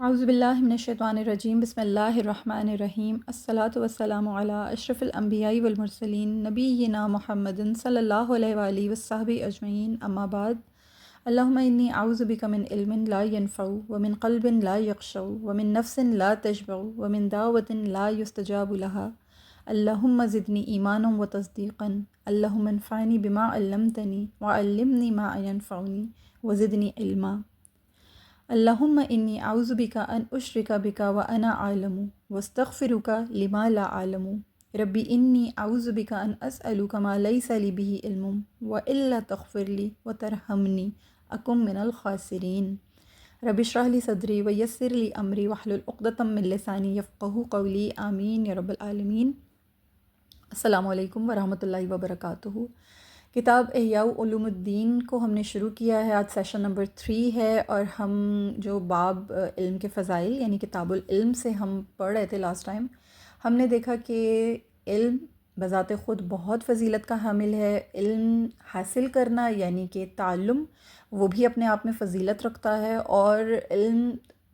اعوذ باللہ من الشیطان الرجیم بسم اللہ الرحمن الرحیم الصلاۃ والسلام علی اشرف الانبیاء والمرسلین نبینا محمد صلی اللہ علیہ وآلہ وصحبہ اجمعین اما بعد اللہم انی اعوذ بک من علم لا ينفع ومن قلب لا یخشع ومن نفس لا تشبع ومن دعوۃ لا یستجاب لها اللہم زدنی ایمانا وتصدیقا اللہم انفعنی بما علمتنی وعلمنی ما ینفعنی وزدنی علما اللہم انی اعوذ بک ان اشرک بک وانا عالم واستغفرک لما لا عالم ربی انی اعوذ بک ان اسألک ما لیس لی بہ علم والا تغفر لی وترحمنی اکن من الخاسرین رب اشرح لی صدری ویسر لی امری واحلل عقدۃ من لسانی یفقہوا قولی آمین یا رب العالمین۔ السلام علیکم ورحمۃ اللہ وبرکاتہ۔ کتاب احیاء علوم الدین کو ہم نے شروع کیا ہے، آج سیشن نمبر 3 ہے، اور ہم جو باب علم کے فضائل یعنی کتاب العلم سے ہم پڑھ رہے تھے لاسٹ ٹائم۔ ہم نے دیکھا کہ علم بذات خود بہت فضیلت کا حامل ہے۔ علم حاصل کرنا یعنی کہ تعلم وہ بھی اپنے آپ میں فضیلت رکھتا ہے، اور علم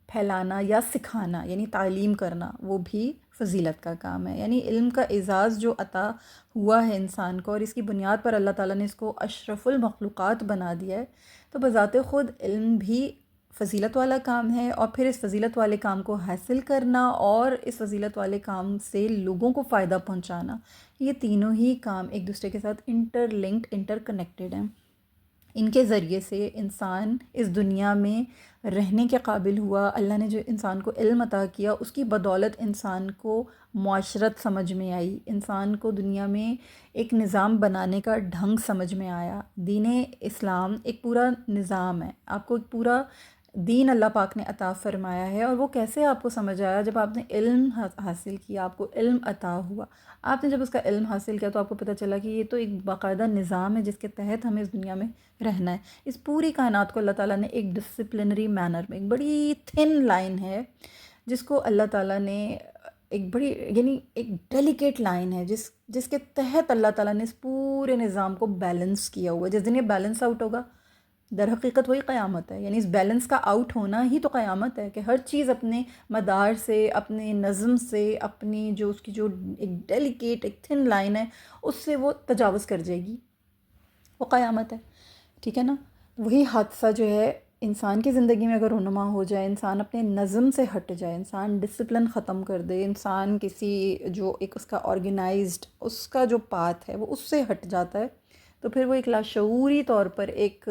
پھیلانا یا سکھانا یعنی تعلیم کرنا وہ بھی فضیلت کا کام ہے۔ یعنی علم کا اعزاز جو عطا ہوا ہے انسان کو، اور اس کی بنیاد پر اللہ تعالیٰ نے اس کو اشرف المخلوقات بنا دیا ہے، تو بذات خود علم بھی فضیلت والا کام ہے، اور پھر اس فضیلت والے کام کو حاصل کرنا اور اس فضیلت والے کام سے لوگوں کو فائدہ پہنچانا، یہ تینوں ہی کام ایک دوسرے کے ساتھ انٹر لنکڈ انٹر کنیکٹڈ ہیں۔ ان کے ذریعے سے انسان اس دنیا میں رہنے کے قابل ہوا۔ اللہ نے جو انسان کو علم عطا کیا، اس کی بدولت انسان کو معاشرت سمجھ میں آئی، انسان کو دنیا میں ایک نظام بنانے کا ڈھنگ سمجھ میں آیا۔ دین اسلام ایک پورا نظام ہے، آپ کو ایک پورا دین اللہ پاک نے عطا فرمایا ہے، اور وہ کیسے آپ کو سمجھ آیا؟ جب آپ نے علم حاصل کیا، آپ کو علم عطا ہوا، آپ نے جب اس کا علم حاصل کیا تو آپ کو پتہ چلا کہ یہ تو ایک باقاعدہ نظام ہے جس کے تحت ہمیں اس دنیا میں رہنا ہے۔ اس پوری کائنات کو اللہ تعالیٰ نے ایک ڈسپلنری مینر میں، ایک بڑی تھن لائن ہے جس کو اللہ تعالیٰ نے ایک بڑی یعنی ایک ڈیلیکیٹ لائن ہے جس کے تحت اللہ تعالیٰ نے اس پورے نظام کو بیلنس کیا ہوا ہے۔ جس دن یہ بیلنس آؤٹ ہوگا، در حقیقت وہی قیامت ہے۔ یعنی اس بیلنس کا آؤٹ ہونا ہی تو قیامت ہے، کہ ہر چیز اپنے مدار سے، اپنے نظم سے، اپنی جو اس کی جو ایک ڈیلیکیٹ ایک تھن لائن ہے اس سے وہ تجاوز کر جائے گی، وہ قیامت ہے، ٹھیک ہے نا؟ وہی حادثہ جو ہے انسان کی زندگی میں اگر رونما ہو جائے، انسان اپنے نظم سے ہٹ جائے، انسان ڈسپلن ختم کر دے، انسان کسی جو ایک اس کا آرگنائزڈ اس کا جو پاتھ ہے وہ اس سے ہٹ جاتا ہے، تو پھر وہ ایک لاشعوری طور پر ایک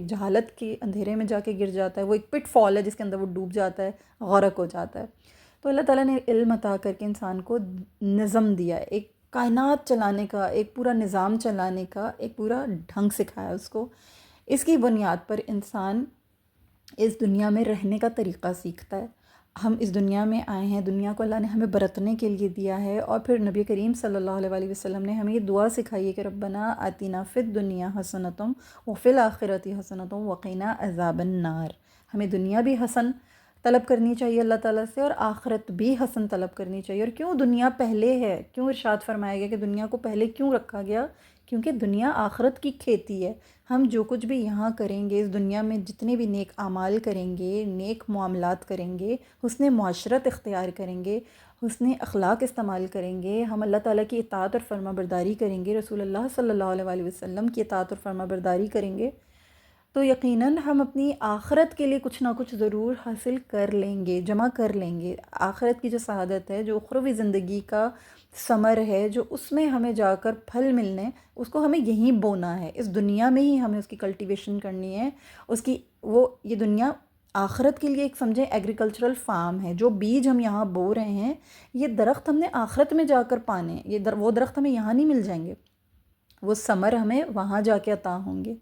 جہالت کے اندھیرے میں جا کے گر جاتا ہے۔ وہ ایک پٹ فال ہے جس کے اندر وہ ڈوب جاتا ہے، غرق ہو جاتا ہے۔ تو اللہ تعالیٰ نے علم عطا کر کے انسان کو نظم دیا ہے، ایک کائنات چلانے کا، ایک پورا نظام چلانے کا ایک پورا ڈھنگ سکھایا اس کو۔ اس کی بنیاد پر انسان اس دنیا میں رہنے کا طریقہ سیکھتا ہے۔ ہم اس دنیا میں آئے ہیں، دنیا کو اللہ نے ہمیں برتنے کے لیے دیا ہے، اور پھر نبی کریم صلی اللہ علیہ وآلہ وسلم نے ہمیں یہ دعا سکھائی ہے کہ ربنا آتنا فی الدنیا حسنۃ وفی الآخرۃ حسنۃ وقنا عذاب النار۔ ہمیں دنیا بھی حسن طلب کرنی چاہیے اللہ تعالیٰ سے، اور آخرت بھی حسن طلب کرنی چاہیے۔ اور کیوں دنیا پہلے ہے؟ کیوں ارشاد فرمایا گیا کہ دنیا کو پہلے کیوں رکھا گیا؟ کیونکہ دنیا آخرت کی کھیتی ہے۔ ہم جو کچھ بھی یہاں کریں گے، اس دنیا میں جتنے بھی نیک اعمال کریں گے، نیک معاملات کریں گے، حسن معاشرت اختیار کریں گے، حسن اخلاق استعمال کریں گے، ہم اللہ تعالیٰ کی اطاعت اور فرما برداری کریں گے، رسول اللہ صلی اللہ علیہ وآلہ وسلم کی اطاعت اور فرما برداری کریں گے، تو یقیناً ہم اپنی آخرت کے لیے کچھ نہ کچھ ضرور حاصل کر لیں گے، جمع کر لیں گے۔ آخرت کی جو سعادت ہے، جو اخروی زندگی کا ثمر ہے، جو اس میں ہمیں جا کر پھل ملنے، اس کو ہمیں یہیں بونا ہے، اس دنیا میں ہی ہمیں اس کی کلٹیویشن کرنی ہے۔ اس کی یہ دنیا آخرت کے لیے ایک سمجھیں ایگریکلچرل فارم ہے۔ جو بیج ہم یہاں بو رہے ہیں، یہ درخت ہم نے آخرت میں جا کر پانے، وہ درخت ہمیں یہاں نہیں مل جائیں گے، وہ ثمر ہمیں وہاں جا کے عطا ہوں گے۔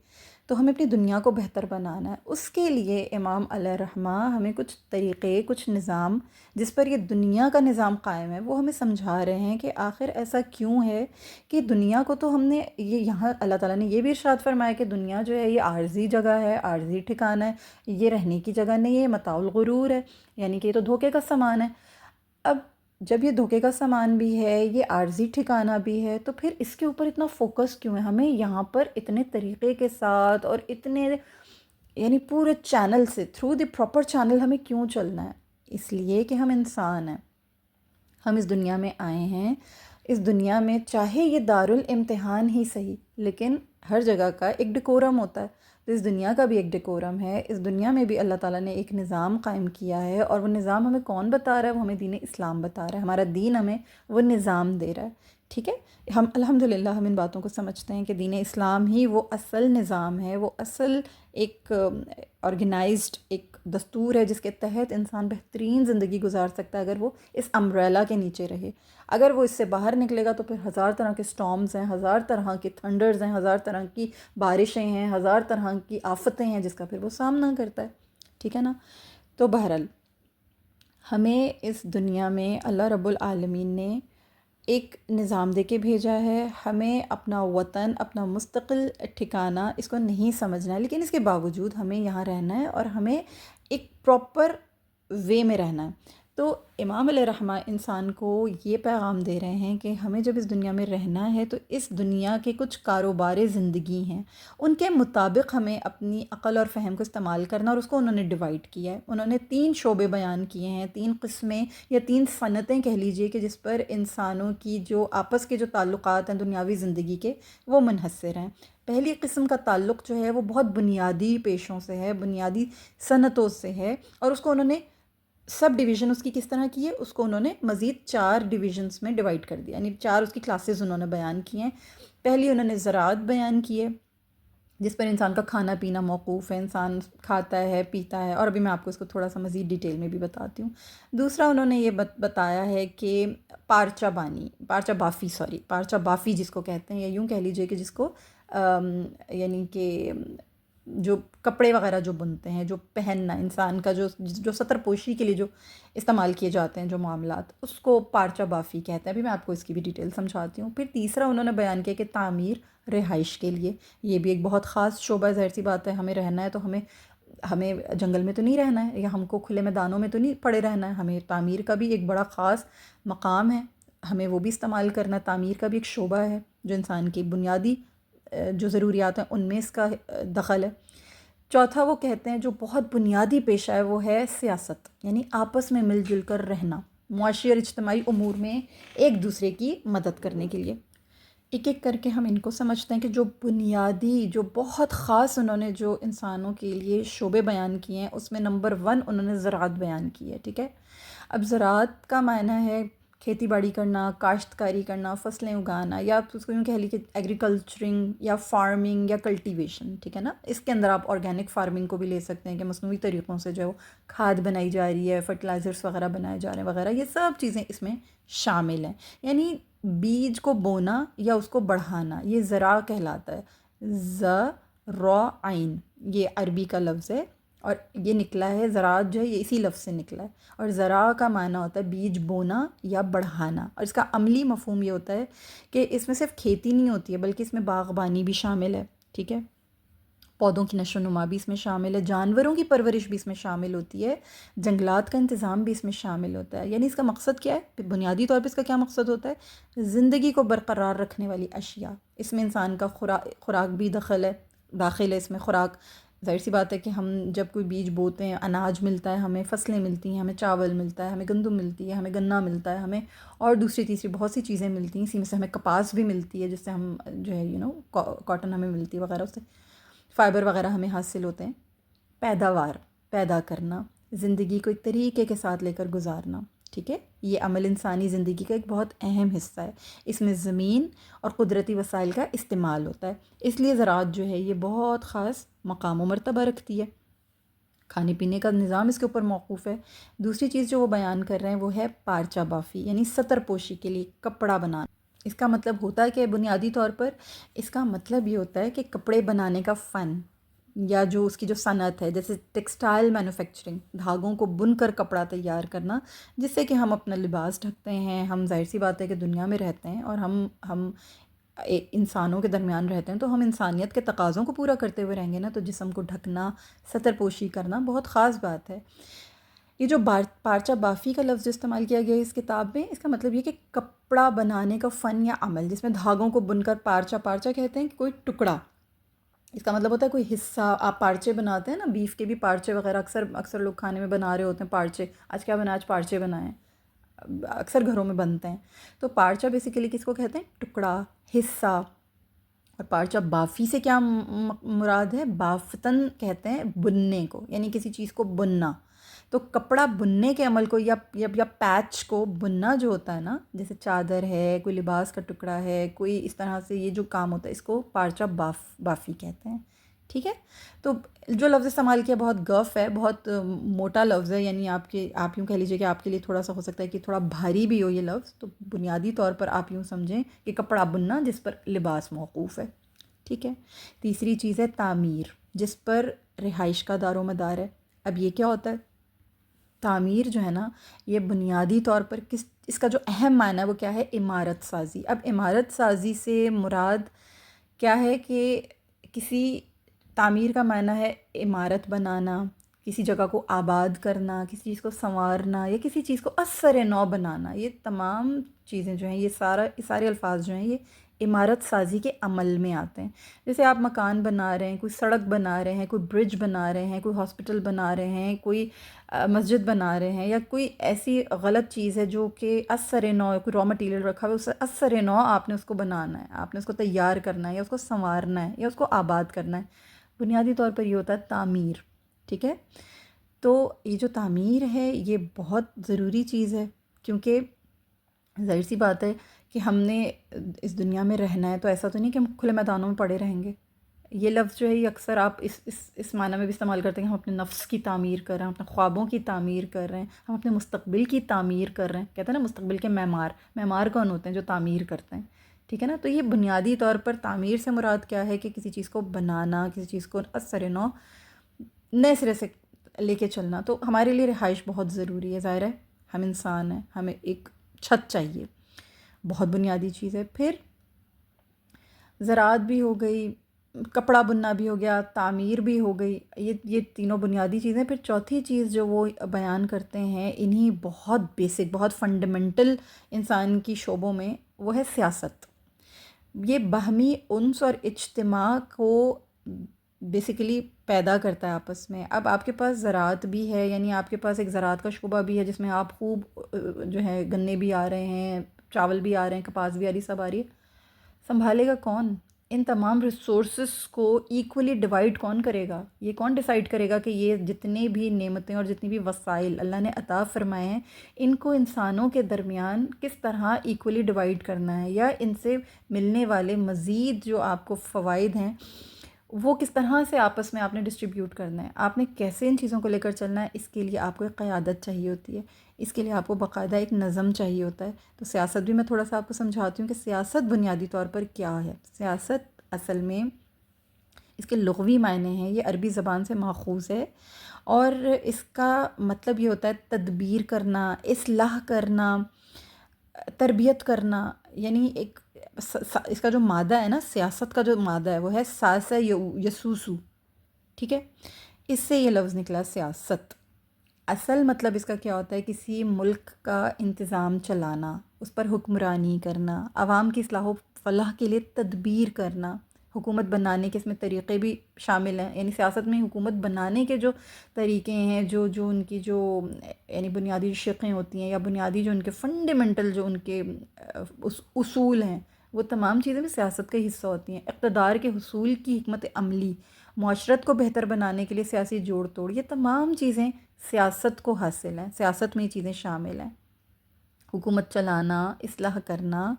تو ہمیں اپنی دنیا کو بہتر بنانا ہے۔ اس کے لیے امام علیہ رحمہ ہمیں کچھ طریقے، کچھ نظام جس پر یہ دنیا کا نظام قائم ہے، وہ ہمیں سمجھا رہے ہیں کہ آخر ایسا کیوں ہے کہ دنیا کو تو ہم نے یہاں اللہ تعالیٰ نے یہ بھی ارشاد فرمایا کہ دنیا جو ہے یہ عارضی جگہ ہے، عارضی ٹھکانہ ہے، یہ رہنے کی جگہ نہیں ہے، متاع الغرور ہے، یعنی کہ یہ تو دھوکے کا سامان ہے۔ اب جب یہ دھوکے کا سامان بھی ہے، یہ عارضی ٹھکانہ بھی ہے، تو پھر اس کے اوپر اتنا فوکس کیوں ہے؟ ہمیں یہاں پر اتنے طریقے کے ساتھ اور اتنے یعنی پورے چینل سے، تھرو دی پراپر چینل ہمیں کیوں چلنا ہے؟ اس لیے کہ ہم انسان ہیں، ہم اس دنیا میں آئے ہیں، اس دنیا میں چاہے یہ دارالامتحان ہی صحیح، لیکن ہر جگہ کا ایک ڈیکورم ہوتا ہے، تو اس دنیا کا بھی ایک ڈیکورم ہے، اس دنیا میں بھی اللہ تعالیٰ نے ایک نظام قائم کیا ہے، اور وہ نظام ہمیں کون بتا رہا ہے؟ وہ ہمیں دین اسلام بتا رہا ہے، ہمارا دین ہمیں وہ نظام دے رہا ہے، ٹھیک ہے؟ ہم الحمدللہ ہم ان باتوں کو سمجھتے ہیں کہ دین اسلام ہی وہ اصل نظام ہے، وہ اصل ایک آرگنائزڈ ایک دستور ہے جس کے تحت انسان بہترین زندگی گزار سکتا ہے اگر وہ اس امبریلا کے نیچے رہے۔ اگر وہ اس سے باہر نکلے گا تو پھر ہزار طرح کے سٹارمز ہیں، ہزار طرح کے تھنڈرز ہیں، ہزار طرح کی بارشیں ہیں، ہزار طرح کی آفتیں ہیں جس کا پھر وہ سامنا کرتا ہے، ٹھیک ہے نا؟ تو بہرحال ہمیں اس دنیا میں اللہ رب العالمین نے ایک نظام دے کے بھیجا ہے، ہمیں اپنا وطن، اپنا مستقل ٹھکانہ اس کو نہیں سمجھنا ہے، لیکن اس کے باوجود ہمیں یہاں رہنا ہے اور ہمیں ایک پراپر وے میں رہنا ہے۔ تو امام علیہ رحمہ انسان کو یہ پیغام دے رہے ہیں کہ ہمیں جب اس دنیا میں رہنا ہے تو اس دنیا کے کچھ کاروبار زندگی ہیں، ان کے مطابق ہمیں اپنی عقل اور فہم کو استعمال کرنا، اور اس کو انہوں نے ڈیوائڈ کیا ہے۔ انہوں نے 3 شعبے بیان کیے ہیں، 3 قسمیں یا 3 صنعتیں کہہ لیجئے کہ جس پر انسانوں کی جو آپس کے جو تعلقات ہیں دنیاوی زندگی کے وہ منحصر ہیں۔ پہلی قسم کا تعلق جو ہے وہ بہت بنیادی پیشوں سے ہے، بنیادی صنعتوں سے ہے، اور اس کو انہوں نے سب ڈویژن اس کی کس طرح کی ہے، اس کو انہوں نے مزید 4 ڈویژنز میں ڈیوائڈ کر دیا، یعنی 4 اس کی کلاسز انہوں نے بیان کی ہیں۔ پہلی انہوں نے زراعت بیان کی ہے جس پر انسان کا کھانا پینا موقوف ہے، انسان کھاتا ہے پیتا ہے، اور ابھی میں آپ کو اس کو تھوڑا سا مزید ڈیٹیل میں بھی بتاتی ہوں۔ دوسرا انہوں نے یہ بتایا ہے کہ پارچہ بافی جس کو کہتے ہیں، یا یوں کہہ لیجئے کہ جس کو یعنی کہ جو کپڑے وغیرہ جو بنتے ہیں، جو پہننا انسان کا جو ستر پوشی کے لیے جو استعمال کیے جاتے ہیں جو معاملات، اس کو پارچہ بافی کہتے ہیں۔ ابھی میں آپ کو اس کی بھی ڈیٹیل سمجھاتی ہوں۔ پھر تیسرا انہوں نے بیان کیا کہ تعمیر رہائش کے لیے، یہ بھی ایک بہت خاص شعبہ ہے، ظاہر سی بات ہے، ہمیں رہنا ہے تو ہمیں جنگل میں تو نہیں رہنا ہے، یا ہم کو کھلے میدانوں میں تو نہیں پڑے رہنا ہے، ہمیں تعمیر کا بھی ایک بڑا خاص مقام ہے، ہمیں وہ بھی استعمال کرنا ہے۔ تعمیر کا بھی ایک شعبہ ہے جو انسان کی بنیادی جو ضروریات ہیں ان میں اس کا دخل ہے۔ چوتھا وہ کہتے ہیں جو بہت بنیادی پیشہ ہے وہ ہے سیاست، یعنی آپس میں مل جل کر رہنا، معاشی اور اجتماعی امور میں ایک دوسرے کی مدد کرنے کے لیے۔ ایک ایک کر کے ہم ان کو سمجھتے ہیں کہ جو بنیادی جو بہت خاص انہوں نے جو انسانوں کے لیے شعبے بیان کیے ہیں اس میں نمبر 1 انہوں نے زراعت بیان کی ہے، ٹھیک ہے؟ اب زراعت کا معنی ہے کھیتی باڑی کرنا، کاشتکاری کرنا، فصلیں اگانا، یا آپ اس کو یوں کہہ لیجیے کہ ایگریکلچرنگ یا فارمنگ یا کلٹیویشن، ٹھیک ہے نا؟ اس کے اندر آپ آرگینک فارمنگ کو بھی لے سکتے ہیں کہ مصنوعی طریقوں سے جو کھاد بنائی جا رہی ہے، فرٹیلائزرز وغیرہ بنائے جا رہے ہیں وغیرہ، یہ سب چیزیں اس میں شامل ہیں۔ یعنی بیج کو بونا یا اس کو بڑھانا یہ زرع کہلاتا ہے، زرعین یہ عربی کا لفظ ہے، اور یہ نکلا ہے زراعت جو ہے یہ اسی لفظ سے نکلا ہے، اور زرع کا معنی ہوتا ہے بیج بونا یا بڑھانا، اور اس کا عملی مفہوم یہ ہوتا ہے کہ اس میں صرف کھیتی نہیں ہوتی ہے بلکہ اس میں باغبانی بھی شامل ہے، ٹھیک ہے؟ پودوں کی نشو و نما بھی اس میں شامل ہے، جانوروں کی پرورش بھی اس میں شامل ہوتی ہے، جنگلات کا انتظام بھی اس میں شامل ہوتا ہے۔ یعنی اس کا مقصد کیا ہے؟ بنیادی طور پہ اس کا کیا مقصد ہوتا ہے؟ زندگی کو برقرار رکھنے والی اشیاء، اس میں انسان کا خوراک بھی داخل ہے اس میں۔ خوراک ظاہر سی بات ہے کہ ہم جب کوئی بیج بوتے ہیں، اناج ملتا ہے، ہمیں فصلیں ملتی ہیں، ہمیں چاول ملتا ہے، ہمیں گندم ملتی ہے، ہمیں گنا ملتا ہے، ہمیں اور دوسری تیسری بہت سی چیزیں ملتی ہیں، اسی میں سے ہمیں کپاس بھی ملتی ہے جس سے ہم جو ہے کاٹن ہمیں ملتی ہے وغیرہ، اس سے فائبر وغیرہ ہمیں حاصل ہوتے ہیں۔ پیداوار پیدا کرنا، زندگی کو ایک طریقے کے ساتھ لے کر گزارنا، ٹھیک ہے؟ یہ عمل انسانی زندگی کا ایک بہت اہم حصہ ہے، اس میں زمین اور قدرتی وسائل کا استعمال ہوتا ہے، اس لیے زراعت جو ہے یہ بہت خاص مقام و مرتبہ رکھتی ہے، کھانے پینے کا نظام اس کے اوپر موقوف ہے۔ دوسری چیز جو وہ بیان کر رہے ہیں وہ ہے پارچہ بافی، یعنی ستر پوشی کے لیے کپڑا بنانا۔ اس کا مطلب ہوتا ہے کہ بنیادی طور پر اس کا مطلب یہ ہوتا ہے کہ کپڑے بنانے کا فن یا جو اس کی جو صنعت ہے، جیسے ٹیکسٹائل مینوفیکچرنگ، دھاگوں کو بن کر کپڑا تیار کرنا جس سے کہ ہم اپنا لباس ڈھکتے ہیں، ہم ظاہر سی بات ہے کہ دنیا میں رہتے ہیں اور ہم انسانوں کے درمیان رہتے ہیں تو ہم انسانیت کے تقاضوں کو پورا کرتے ہوئے رہیں گے نا، تو جسم کو ڈھکنا، ستر پوشی کرنا بہت خاص بات ہے۔ یہ جو پارچہ بافی کا لفظ استعمال کیا گیا ہے اس کتاب میں، اس کا مطلب یہ کہ کپڑا بنانے کا فن یا عمل جس میں دھاگوں کو بن کر، پارچہ کہتے ہیں کہ کوئی ٹکڑا اس کا مطلب ہوتا ہے کوئی حصہ. آپ پارچے بناتے ہیں نا، بیف کے بھی پارچے وغیرہ اکثر لوگ کھانے میں بنا رہے ہوتے ہیں پارچے. آج کیا بنا؟ آج پارچے بنائیں. اکثر گھروں میں بنتے ہیں. تو پارچہ بیسیکلی کس کو کہتے ہیں؟ ٹکڑا، حصہ. اور پارچہ بافی سے کیا مراد ہے؟ بافتن کہتے ہیں بننے کو، یعنی کسی چیز کو بننا. تو کپڑا بننے کے عمل کو یا پیچ کو بننا جو ہوتا ہے نا، جیسے چادر ہے، کوئی لباس کا ٹکڑا ہے، کوئی اس طرح سے یہ جو کام ہوتا ہے، اس کو پارچہ بافی کہتے ہیں. ٹھیک ہے. تو جو لفظ استعمال کیا بہت گف ہے، بہت موٹا لفظ ہے، یعنی آپ یوں کہہ لیجئے کہ آپ کے لیے تھوڑا سا ہو سکتا ہے کہ تھوڑا بھاری بھی ہو یہ لفظ. تو بنیادی طور پر آپ یوں سمجھیں کہ کپڑا بننا جس پر لباس موقوف ہے. ٹھیک ہے. تیسری چیز ہے تعمیر، جس پر رہائش کا دار و مدار ہے. اب یہ کیا ہوتا ہے؟ تعمیر جو ہے نا، یہ بنیادی طور پر اس کا جو اہم معنی ہے وہ کیا ہے؟ عمارت سازی. اب عمارت سازی سے مراد کیا ہے کہ کسی تعمیر کا معنی ہے عمارت بنانا، کسی جگہ کو آباد کرنا، کسی چیز کو سنوارنا، یا کسی چیز کو اثر نو بنانا. یہ تمام چیزیں جو ہیں، یہ سارے الفاظ جو ہیں یہ عمارت سازی کے عمل میں آتے ہیں. جیسے آپ مکان بنا رہے ہیں، کوئی سڑک بنا رہے ہیں، کوئی برج بنا رہے ہیں، کوئی ہاسپٹل بنا رہے ہیں، کوئی مسجد بنا رہے ہیں، یا کوئی ایسی غلط چیز ہے جو کہ اثر نو، کوئی را مٹیریل رکھا ہوا ہے، اس اثر نو آپ نے اس کو بنانا ہے، آپ نے اس کو تیار کرنا ہے، یا اس کو سنوارنا ہے، یا اس کو آباد کرنا ہے. بنیادی طور پر یہ ہوتا ہے تعمیر. ٹھیک ہے. تو یہ جو تعمیر ہے یہ بہت ضروری چیز ہے، کیونکہ ظاہر سی بات ہے کہ ہم نے اس دنیا میں رہنا ہے، تو ایسا تو نہیں کہ ہم کھلے میدانوں میں پڑے رہیں گے. یہ لفظ جو ہے یہ اکثر آپ اس معنی میں بھی استعمال کرتے ہیں کہ ہم اپنے نفس کی تعمیر کر رہے ہیں، اپنے خوابوں کی تعمیر کر رہے ہیں، ہم اپنے مستقبل کی تعمیر کر رہے ہیں. کہتے ہیں نا مستقبل کے معمار کون ہوتے ہیں؟ جو تعمیر کرتے ہیں. ٹھیک ہے نا. تو یہ بنیادی طور پر تعمیر سے مراد کیا ہے کہ کسی چیز کو بنانا، کسی چیز کو اثر نو نئے سرے سے لے کے چلنا. تو ہمارے لیے رہائش بہت ضروری ہے. ظاہر ہے ہم انسان ہیں، ہمیں ایک چھت چاہیے، بہت بنیادی چیز ہے. پھر زراعت بھی ہو گئی، کپڑا بننا بھی ہو گیا، تعمیر بھی ہو گئی. یہ تینوں بنیادی چیزیں. پھر چوتھی چیز جو وہ بیان کرتے ہیں انہی بہت بیسک، بہت فنڈامنٹل انسان کی شعبوں میں، وہ ہے سیاست. یہ باہمی انس اور اجتماع کو بیسیکلی پیدا کرتا ہے آپس میں. اب آپ کے پاس زراعت بھی ہے، یعنی آپ کے پاس ایک زراعت کا شعبہ بھی ہے جس میں آپ خوب جو ہے گنے بھی آ رہے ہیں، چاول بھی آ رہے ہیں، کپاس بھی آ رہی، سب آ رہی ہے. سنبھالے گا کون؟ ان تمام ریسورسز کو ایکولی ڈیوائڈ کون کرے گا؟ یہ کون ڈیسائیڈ کرے گا کہ یہ جتنی بھی نعمتیں اور جتنی بھی وسائل اللہ نے عطا فرمائے ہیں ان کو انسانوں کے درمیان کس طرح ایکولی ڈیوائڈ کرنا ہے، یا ان سے ملنے والے مزید جو آپ کو فوائد ہیں وہ کس طرح سے آپس میں آپ نے ڈسٹریبیوٹ کرنا ہے، آپ نے کیسے ان چیزوں کو لے کر چلنا ہے. اس کے لیے آپ کو ایک قیادت چاہیے ہوتی ہے، اس کے لیے آپ کو باقاعدہ ایک نظم چاہیے ہوتا ہے. تو سیاست بھی میں تھوڑا سا آپ کو سمجھاتی ہوں کہ سیاست بنیادی طور پر کیا ہے. سیاست اصل میں اس کے لغوی معنی ہیں، یہ عربی زبان سے ماخوذ ہے، اور اس کا مطلب یہ ہوتا ہے تدبیر کرنا، اصلاح کرنا، تربیت کرنا. یعنی ایک اس کا جو مادہ ہے نا، سیاست کا جو مادہ ہے وہ ہے ساس یسوسو. ٹھیک ہے. اس سے یہ لفظ نکلا سیاست. اصل مطلب اس کا کیا ہوتا ہے؟ کسی ملک کا انتظام چلانا، اس پر حکمرانی کرنا، عوام کی اصلاح و فلاح کے لیے تدبیر کرنا. حکومت بنانے کے اس میں طریقے بھی شامل ہیں، یعنی سیاست میں حکومت بنانے کے جو طریقے ہیں، جو ان کی جو یعنی بنیادی شقیں ہوتی ہیں، یا بنیادی جو ان کے فنڈامنٹل جو ان کے اصول ہیں، وہ تمام چیزیں بھی سیاست کا حصہ ہوتی ہیں. اقتدار کے حصول کی حکمت عملی، معاشرت کو بہتر بنانے کے لیے سیاسی جوڑ توڑ، یہ تمام چیزیں سیاست کو حاصل ہیں، سیاست میں یہ چیزیں شامل ہیں. حکومت چلانا، اصلاح کرنا،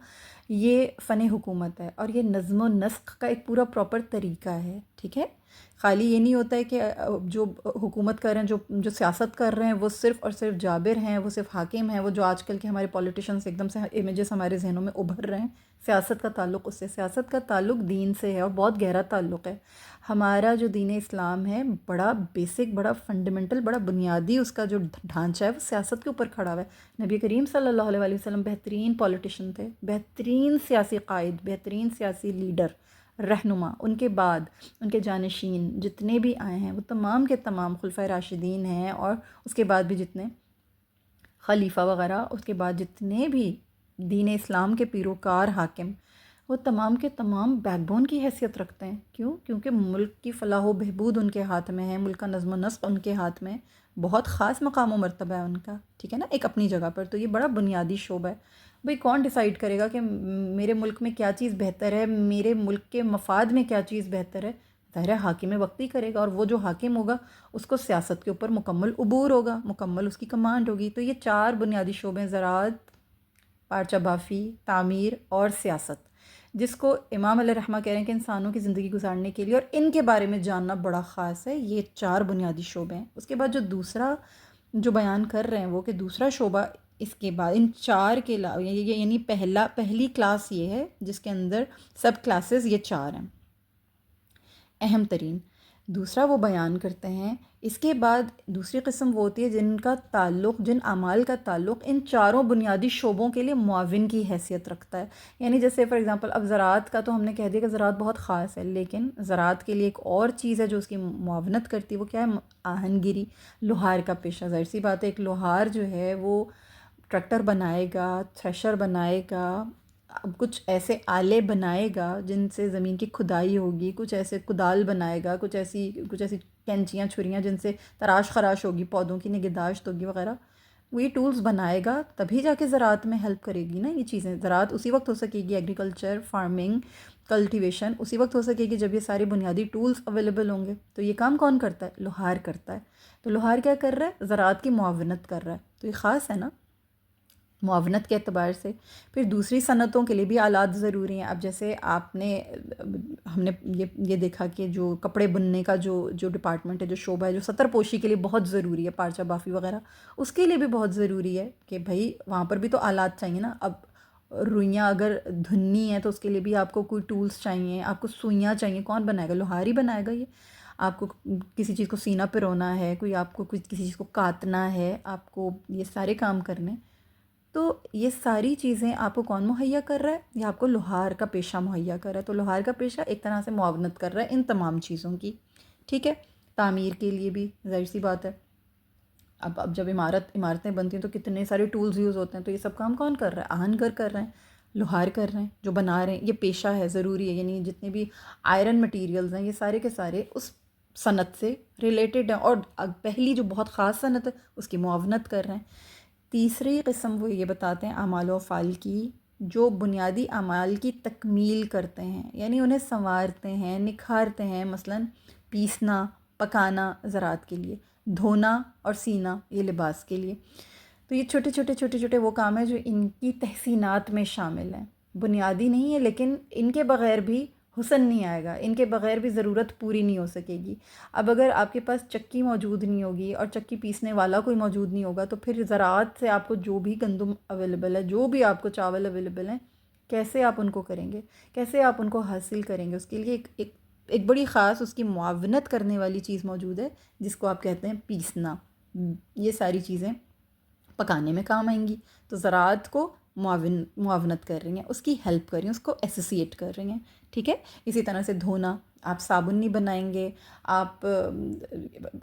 یہ فن حکومت ہے، اور یہ نظم و نسق کا ایک پورا پراپر طریقہ ہے. ٹھیک ہے. خالی یہ نہیں ہوتا ہے کہ جو حکومت کر رہے ہیں، جو سیاست کر رہے ہیں وہ صرف اور صرف جابر ہیں، وہ صرف حاکم ہیں، وہ جو آج کل کے ہمارے پولیٹیشنز ایک دم سے امیجز ہمارے ذہنوں میں ابھر رہے ہیں. سیاست کا تعلق اس سے، سیاست کا تعلق دین سے ہے، اور بہت گہرا تعلق ہے. ہمارا جو دین اسلام ہے بڑا بیسک، بڑا فنڈامنٹل، بڑا بنیادی اس کا جو ڈھانچہ ہے وہ سیاست کے اوپر کھڑا ہوا ہے. نبی کریم صلی اللہ علیہ وسلم بہترین پولیٹیشن تھے، بہترین سیاسی قائد، بہترین سیاسی لیڈر، رہنما. ان کے بعد ان کے جانشین جتنے بھی آئے ہیں وہ تمام کے تمام خلفائے راشدین ہیں، اور اس کے بعد بھی جتنے خلیفہ وغیرہ، اس کے بعد جتنے بھی دین اسلام کے پیروکار حاکم وہ تمام کے تمام بیک بون کی حیثیت رکھتے ہیں. کیوں؟ کیونکہ ملک کی فلاح و بہبود ان کے ہاتھ میں ہے، ملک کا نظم و نسق ان کے ہاتھ میں. بہت خاص مقام و مرتبہ ہے ان کا، ٹھیک ہے نا، ایک اپنی جگہ پر. تو یہ بڑا بنیادی شعبہ ہے. بھئی کون ڈیسائیڈ کرے گا کہ میرے ملک میں کیا چیز بہتر ہے، میرے ملک کے مفاد میں کیا چیز بہتر ہے؟ ظاہر ہے حاکم وقت ہی کرے گا، اور وہ جو حاکم ہوگا اس کو سیاست کے اوپر مکمل عبور ہوگا، مکمل اس کی کمانڈ ہوگی. تو یہ 4 بنیادی شعبے ہیں: زراعت، پارچہ بافی، تعمیر اور سیاست، جس کو امام علیہ رحمہ کہہ رہے ہیں کہ انسانوں کی زندگی گزارنے کے لیے اور ان کے بارے میں جاننا بڑا خاص ہے. یہ 4 بنیادی شعبے ہیں. اس کے بعد جو دوسرا جو بیان کر رہے ہیں وہ کہ دوسرا شعبہ اس کے بعد ان 4 کے علاوہ، یعنی پہلی کلاس یہ ہے جس کے اندر سب کلاسز یہ 4 ہیں اہم ترین. دوسرا وہ بیان کرتے ہیں، اس کے بعد دوسری قسم وہ ہوتی ہے جن کا تعلق، جن اعمال کا تعلق ان 4 بنیادی شعبوں کے لیے معاون کی حیثیت رکھتا ہے. یعنی جیسے فار ایگزامپل اب زراعت کا تو ہم نے کہہ دیا کہ زراعت بہت خاص ہے، لیکن زراعت کے لیے ایک اور چیز ہے جو اس کی معاونت کرتی ہے. وہ کیا ہے؟ آہن گیری، لوہار کا پیشہ. ظاہر سی بات ہے ایک لوہار جو ہے وہ ٹریکٹر بنائے گا، تھریشر بنائے گا، کچھ ایسے آلے بنائے گا جن سے زمین کی کھدائی ہوگی، کچھ ایسے کدال بنائے گا، کچھ ایسی کینچیاں، چھریاں جن سے تراش خراش ہوگی، پودوں کی نگہداشت ہوگی وغیرہ. وہ یہ ٹولز بنائے گا تبھی جا کے زراعت میں ہیلپ کرے گی نا. یہ چیزیں زراعت اسی وقت ہو سکے گی، ایگریکلچر، فارمنگ، کلٹیویشن اسی وقت ہو سکے گی جب یہ ساری بنیادی ٹولز اویلیبل ہوں گے. تو یہ کام کون کرتا ہے؟ لوہار کرتا ہے. تو لوہار کیا کر رہا ہے؟ زراعت کی معاونت کر رہا ہے. تو یہ خاص ہے نا معاونت کے اعتبار سے. پھر دوسری صنعتوں کے لیے بھی آلات ضروری ہیں. اب جیسے ہم نے یہ دیکھا کہ جو کپڑے بننے کا جو ڈپارٹمنٹ ہے، جو شعبہ ہے، جو ستر پوشی کے لیے بہت ضروری ہے، پارچہ بافی وغیرہ، اس کے لیے بھی بہت ضروری ہے کہ بھائی وہاں پر بھی تو آلات چاہیے نا. اب روئیاں اگر دھننی ہیں تو اس کے لیے بھی آپ کو کوئی ٹولز چاہیے، آپ کو سوئیاں چاہیے. کون بنائے گا؟ لوہار ہی بنائے گا. یہ آپ کو کسی چیز کو سینہ پرونا ہے، کوئی آپ کو کسی چیز کو کاتنا ہے، آپ کو یہ سارے کام کرنے. تو یہ ساری چیزیں آپ کو کون مہیا کر رہا ہے؟ یہ آپ کو لوہار کا پیشہ مہیا کر رہا ہے. تو لوہار کا پیشہ ایک طرح سے معاونت کر رہا ہے ان تمام چیزوں کی، ٹھیک ہے. تعمیر کے لیے بھی ظاہر سی بات ہے، اب جب عمارتیں بنتی ہیں تو کتنے سارے ٹولز یوز ہوتے ہیں. تو یہ سب کام کون کر رہا ہے؟ آہن گر کر رہے ہیں، لوہار کر رہے ہیں، جو بنا رہے ہیں. یہ پیشہ ہے، ضروری ہے. یعنی جتنے بھی آئرن مٹیریلز ہیں یہ سارے کے سارے اس صنعت سے ریلیٹڈ ہیں، اور پہلی جو بہت خاص صنعت ہے اس کی معاونت کر رہے ہیں. تیسری قسم وہ یہ بتاتے ہیں اعمال و افعال کی، جو بنیادی اعمال کی تکمیل کرتے ہیں، یعنی انہیں سنوارتے ہیں، نکھارتے ہیں. مثلا پیسنا، پکانا زراعت کے لیے، دھونا اور سینا یہ لباس کے لیے. تو یہ چھوٹے چھوٹے وہ کام ہیں جو ان کی تحسینات میں شامل ہیں. بنیادی نہیں ہے لیکن ان کے بغیر بھی حسن نہیں آئے گا، ان کے بغیر بھی ضرورت پوری نہیں ہو سکے گی. اب اگر آپ کے پاس چکی موجود نہیں ہوگی اور چکی پیسنے والا کوئی موجود نہیں ہوگا تو پھر زراعت سے آپ کو جو بھی گندم اویلیبل ہے، جو بھی آپ کو چاول اویلیبل ہیں، کیسے آپ ان کو کریں گے؟ کیسے آپ ان کو حاصل کریں گے؟ اس کے لیے ایک بڑی خاص اس کی معاونت کرنے والی چیز موجود ہے جس کو آپ کہتے ہیں پیسنا. یہ ساری چیزیں پکانے میں کام آئیں گی. تو زراعت کو معاونت کر رہی ہیں، اس کی ہیلپ کر رہی ہیں، اس کو ایسوسیٹ کر رہی ہیں، ٹھیک ہے. اسی طرح سے دھونا، آپ صابن نہیں بنائیں گے، آپ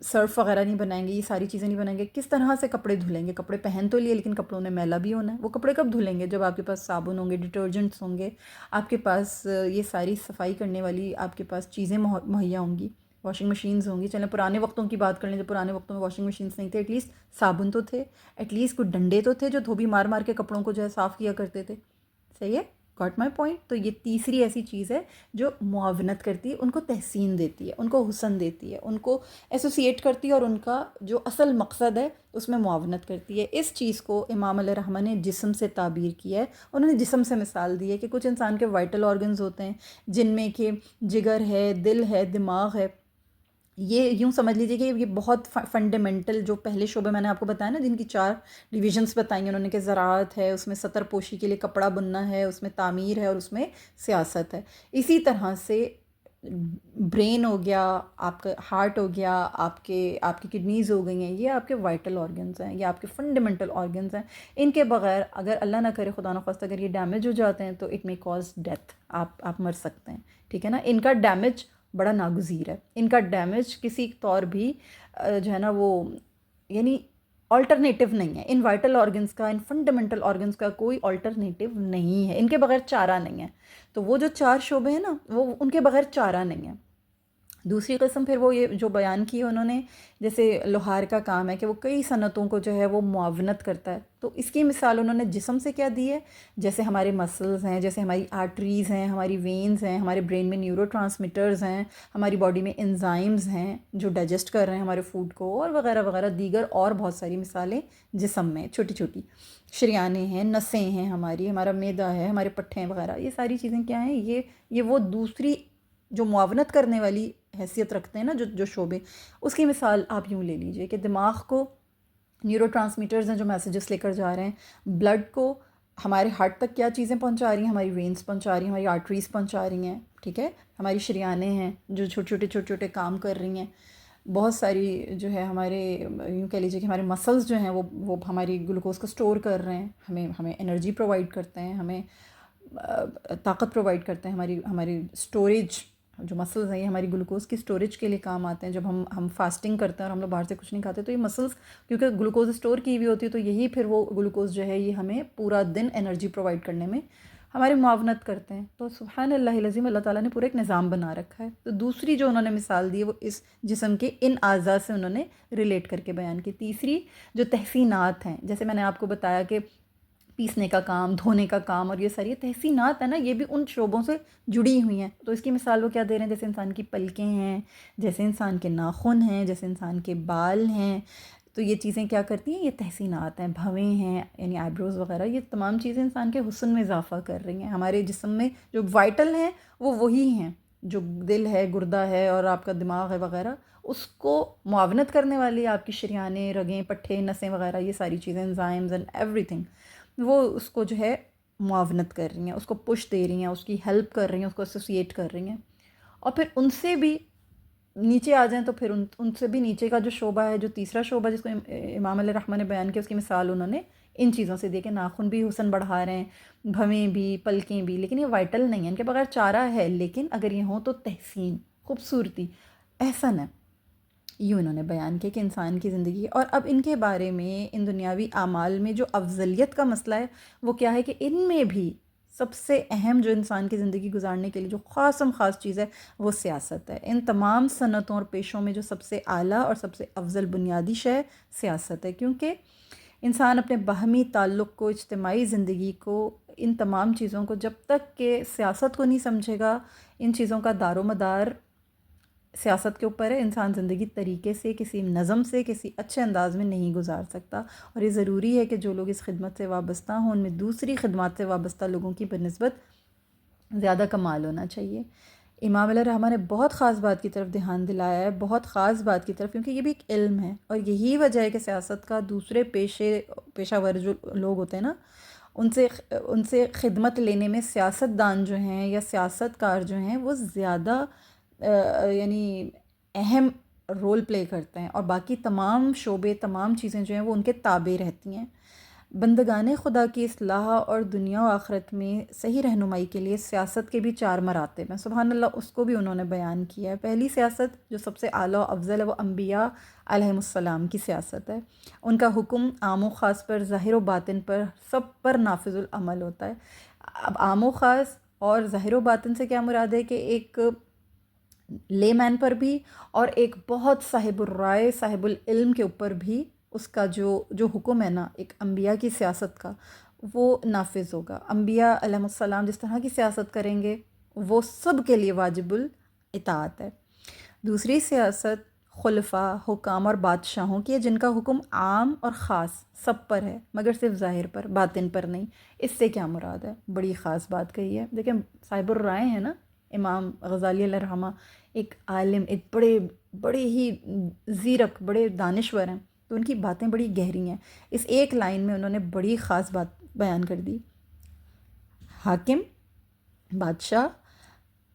سرف وغیرہ نہیں بنائیں گے، یہ ساری چیزیں نہیں بنائیں گے. کس طرح سے کپڑے دھلیں گے؟ کپڑے پہن تو لیے لیکن کپڑوں نے میلا بھی ہونا ہے. وہ کپڑے کب دھلیں گے؟ جب آپ کے پاس صابن ہوں گے، ڈٹرجنٹس ہوں گے، آپ کے پاس یہ ساری صفائی کرنے والی آپ کے پاس چیزیں مہیا ہوں گی، واشنگ مشینز ہوں گی. چلیں پرانے وقتوں کی بات کر لیں، جب پرانے وقتوں میں واشنگ مشینز نہیں تھے، ایٹ لیسٹ صابن تو تھے، ایٹ لیسٹ کچھ ڈنڈے تو تھے جو دھوبی مار مار کے کپڑوں کو جو ہے صاف کیا کرتے تھے. صحیح ہے، گاٹ مائی پوائنٹ. تو یہ تیسری ایسی چیز ہے جو معاونت کرتی ہے، ان کو تحسین دیتی ہے، ان کو حسن دیتی ہے، ان کو ایسوسیٹ کرتی ہے، اور ان کا جو اصل مقصد ہے اس میں معاونت کرتی ہے. اس چیز کو امام علیہ رحمہ نے جسم سے تعبیر کیا ہے. انہوں نے جسم سے مثال دی ہے کہ کچھ انسان کے وائٹل آرگنز ہوتے ہیں جن میں کہ جگر ہے، دل ہے، دماغ ہے. یہ یوں سمجھ لیجیے کہ یہ بہت فنڈامنٹل جو پہلے شعبے میں نے آپ کو بتایا نا، جن کی 4 ڈویژنس بتائیں انہوں نے، کہ زراعت ہے، اس میں ستر پوشی کے لیے کپڑا بننا ہے، اس میں تعمیر ہے، اور اس میں سیاست ہے. اسی طرح سے برین ہو گیا، آپ کا ہارٹ ہو گیا، آپ کی کڈنیز ہو گئی ہیں، یہ آپ کے وائٹل آرگنز ہیں، یہ آپ کے فنڈامنٹل آرگنز ہیں. ان کے بغیر اگر اللہ نہ کرے، خدا نخواستہ، اگر یہ ڈیمیج ہو جاتے ہیں تو اٹ میں کاز ڈیتھ، آپ مر سکتے ہیں، ٹھیک ہے نا. ان کا ڈیمیج بڑا ناگزیر ہے. ان کا ڈیمیج کسی طور بھی جو ہے نا وہ، یعنی آلٹرنیٹیو نہیں ہے، ان وائٹل آرگنس کا، ان فنڈامنٹل آرگنس کا کوئی آلٹرنیٹیو نہیں ہے، ان کے بغیر چارہ نہیں ہے۔ تو وہ جو 4 شعبے ہیں نا، وہ ان کے بغیر چارہ نہیں ہے۔ دوسری قسم پھر وہ یہ جو بیان کی ہے انہوں نے، جیسے لوہار کا کام ہے کہ وہ کئی صنعتوں کو جو ہے وہ معاونت کرتا ہے، تو اس کی مثال انہوں نے جسم سے کیا دی ہے، جیسے ہمارے مسلز ہیں، جیسے ہماری آرٹریز ہیں، ہماری وینز ہیں، ہمارے برین میں نیورو ٹرانسمیٹرز ہیں، ہماری باڈی میں انزائمز ہیں جو ڈائجسٹ کر رہے ہیں ہمارے فوڈ کو، اور وغیرہ وغیرہ دیگر اور بہت ساری مثالیں جسم میں چھوٹی چھوٹی شریانیں ہیں، نسیں ہیں، ہمارا معدہ ہے، ہمارے پٹھیں وغیرہ، یہ ساری چیزیں کیا ہیں، یہ وہ دوسری جو معاونت کرنے والی حیثیت رکھتے ہیں نا، جو شعبے، اس کی مثال آپ یوں لے لیجئے کہ دماغ کو نیورو ٹرانسمیٹرز ہیں جو میسیجز لے کر جا رہے ہیں، بلڈ کو ہمارے ہارٹ تک کیا چیزیں پہنچا رہی ہیں، ہماری وینز پہنچا رہی ہیں، ہماری آرٹریز پہنچا رہی ہیں، ٹھیک ہے، ہماری شریانیں ہیں جو چھوٹے چھوٹے کام کر رہی ہیں، بہت ساری جو ہے ہمارے یوں کہہ لیجیے کہ ہمارے مسلز جو ہیں وہ ہماری گلوکوز کو سٹور کر رہے ہیں، ہمیں انرجی پرووائڈ کرتے ہیں، ہمیں طاقت پرووائڈ کرتے ہیں، ہماری سٹوریج، جو مسلز ہیں یہ ہماری گلوکوز کی سٹوریج کے لیے کام آتے ہیں۔ جب ہم فاسٹنگ کرتے ہیں اور ہم لوگ باہر سے کچھ نہیں کھاتے تو یہ مسلز کیونکہ گلوکوز سٹور کی ہوئی ہوتی ہے، تو یہی پھر وہ گلوکوز جو ہے یہ ہمیں پورا دن انرجی پرووائڈ کرنے میں ہماری معاونت کرتے ہیں۔ تو سبحان اللہ العظیم، اللہ تعالیٰ نے پورا ایک نظام بنا رکھا ہے۔ تو دوسری جو انہوں نے مثال دی ہے وہ اس جسم کے ان اعضاء سے انہوں نے ریلیٹ کر کے بیان کی۔ تیسری جو تحسینات ہیں، جیسے میں نے آپ کو بتایا کہ پیسنے کا کام، دھونے کا کام، اور یہ ساری تحسینات ہیں نا، یہ بھی ان شعبوں سے جڑی ہوئی ہیں۔ تو اس کی مثال وہ کیا دے رہے ہیں، جیسے انسان کی پلکیں ہیں، جیسے انسان کے ناخن ہیں، جیسے انسان کے بال ہیں، تو یہ چیزیں کیا کرتی ہیں، یہ تحسینات ہیں، بھویں ہیں، یعنی آئیبروز وغیرہ، یہ تمام چیزیں انسان کے حسن میں اضافہ کر رہی ہیں۔ ہمارے جسم میں جو وائٹل ہیں وہ وہی ہیں، جو دل ہے، گردہ ہے اور آپ کا دماغ ہے وغیرہ، اس کو معاونت کرنے والی آپ کی شریانیں، رگیں، پٹھے، نسیں وغیرہ، یہ ساری چیزیں، انزائمز اینڈ ایوری تھنگ، وہ اس کو جو ہے معاونت کر رہی ہیں، اس کو پش دے رہی ہیں، اس کی ہیلپ کر رہی ہیں، اس کو ایسوسیٹ کر رہی ہیں۔ اور پھر ان سے بھی نیچے آ جائیں تو پھر ان سے بھی نیچے کا جو شعبہ ہے، جو تیسرا شعبہ جس کو امام علیہ رحمہ نے بیان کیا، اس کی مثال انہوں نے ان چیزوں سے دی کہ ناخن بھی حسن بڑھا رہے ہیں، بھویں بھی، پلکیں بھی، لیکن یہ وائٹل نہیں ہیں، ان کے بغیر چارہ ہے، لیکن اگر یہ ہوں تو تحسین، خوبصورتی، احسن ہے۔ یوں انہوں نے بیان کیا کہ انسان کی زندگی، اور اب ان کے بارے میں ان دنیاوی اعمال میں جو افضلیت کا مسئلہ ہے وہ کیا ہے کہ ان میں بھی سب سے اہم جو انسان کی زندگی گزارنے کے لیے جو خاص چیز ہے وہ سیاست ہے۔ ان تمام صنعتوں اور پیشوں میں جو سب سے اعلیٰ اور سب سے افضل بنیادی شے سیاست ہے، کیونکہ انسان اپنے باہمی تعلق کو، اجتماعی زندگی کو، ان تمام چیزوں کو جب تک کہ سیاست کو نہیں سمجھے گا، ان چیزوں کا دار و مدار سیاست کے اوپر ہے، انسان زندگی طریقے سے، کسی نظم سے، کسی اچھے انداز میں نہیں گزار سکتا۔ اور یہ ضروری ہے کہ جو لوگ اس خدمت سے وابستہ ہوں ان میں دوسری خدمات سے وابستہ لوگوں کی بنسبت زیادہ کمال ہونا چاہیے۔ امام علیہ رحمہ نے بہت خاص بات کی طرف دھیان دلایا ہے، بہت خاص بات کی طرف، کیونکہ یہ بھی ایک علم ہے، اور یہی وجہ ہے کہ سیاست کا دوسرے پیشہ ور جو لوگ ہوتے ہیں نا، ان سے خدمت لینے میں سیاست دان جو ہیں یا سیاست کار جو ہیں وہ زیادہ یعنی اہم رول پلے کرتے ہیں، اور باقی تمام شعبے، تمام چیزیں جو ہیں وہ ان کے تابع رہتی ہیں۔ بندگان خدا کی اصلاح اور دنیا و آخرت میں صحیح رہنمائی کے لیے سیاست کے بھی 4 مراتب ہیں، سبحان اللہ، اس کو بھی انہوں نے بیان کیا ہے۔ پہلی سیاست جو سب سے اعلیٰ و افضل ہے وہ انبیاء علیہم السلام کی سیاست ہے۔ ان کا حکم عام و خاص پر، ظاہر و باطن پر، سب پر نافذ العمل ہوتا ہے۔ اب عام و خاص اور ظاہر و باطن سے کیا مراد ہے کہ ایک لے مین پر بھی اور ایک بہت صاحب الرائے، صاحب العلم کے اوپر بھی اس کا جو حکم ہے نا ایک انبیاء کی سیاست کا، وہ نافذ ہوگا۔ انبیاء علیہ السلام جس طرح کی سیاست کریں گے وہ سب کے لیے واجب الاطاعت ہے۔ دوسری سیاست خلفاء، حکام اور بادشاہوں کی ہے، جن کا حکم عام اور خاص سب پر ہے مگر صرف ظاہر پر، باطن پر نہیں۔ اس سے کیا مراد ہے؟ بڑی خاص بات کہی ہے۔ دیکھیں صاحب الرائے ہیں نا امام غزالی علیہ رحمہ، ایک عالم، ایک بڑے ہی زیرک، بڑے دانشور ہیں، تو ان کی باتیں بڑی گہری ہیں۔ اس ایک لائن میں انہوں نے بڑی خاص بات بیان کر دی۔ حاکم، بادشاہ،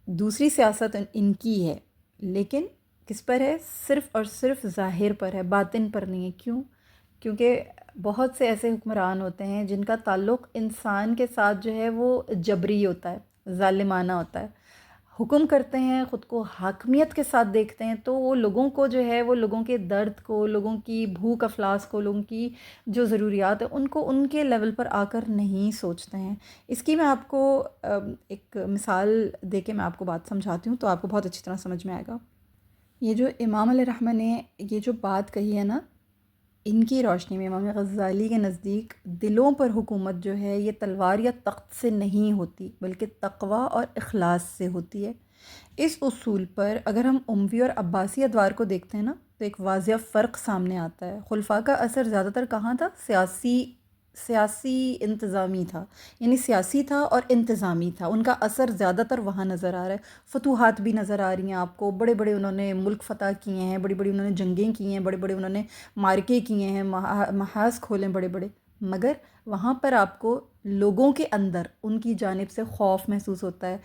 دوسری سیاست ان کی ہے، لیکن کس پر ہے؟ صرف اور صرف ظاہر پر ہے، باطن پر نہیں ہے۔ کیوں؟ کیونکہ بہت سے ایسے حکمران ہوتے ہیں جن کا تعلق انسان کے ساتھ جو ہے وہ جبری ہوتا ہے، ظالمانہ ہوتا ہے۔ حکم کرتے ہیں، خود کو حاکمیت کے ساتھ دیکھتے ہیں، تو وہ لوگوں کو جو ہے وہ لوگوں کے درد کو، لوگوں کی بھوک افلاس کو، لوگوں کی جو ضروریات ہیں ان کو ان کے لیول پر آ کر نہیں سوچتے ہیں۔ اس کی میں آپ کو ایک مثال دے کے میں آپ کو بات سمجھاتی ہوں تو آپ کو بہت اچھی طرح سمجھ میں آئے گا۔ یہ جو امام علیہ الرحمہ نے یہ جو بات کہی ہے نا، ان کی روشنی میں امام غزالی کے نزدیک دلوں پر حکومت جو ہے یہ تلوار یا تخت سے نہیں ہوتی بلکہ تقوی اور اخلاص سے ہوتی ہے۔ اس اصول پر اگر ہم اموی اور عباسی ادوار کو دیکھتے ہیں نا تو ایک واضح فرق سامنے آتا ہے۔ خلفاء کا اثر زیادہ تر کہاں تھا؟ سیاسی انتظامی تھا، یعنی سیاسی تھا اور انتظامی تھا، ان کا اثر زیادہ تر وہاں نظر آ رہا ہے۔ فتوحات بھی نظر آ رہی ہیں آپ کو، بڑے بڑے انہوں نے ملک فتح کیے ہیں، بڑی بڑی انہوں نے جنگیں کی ہیں، بڑے بڑے انہوں نے معرکے کیے ہیں، محاذ کھولے بڑے بڑے، مگر وہاں پر آپ کو لوگوں کے اندر ان کی جانب سے خوف محسوس ہوتا ہے۔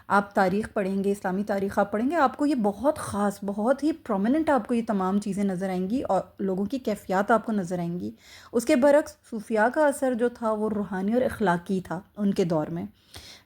آپ تاریخ پڑھیں گے، اسلامی تاریخ آپ پڑھیں گے، آپ کو یہ بہت خاص، بہت ہی پرومیننٹ آپ کو یہ تمام چیزیں نظر آئیں گی اور لوگوں کی کیفیات آپ کو نظر آئیں گی۔ اس کے برعکس صوفیاء کا اثر جو تھا وہ روحانی اور اخلاقی تھا ان کے دور میں۔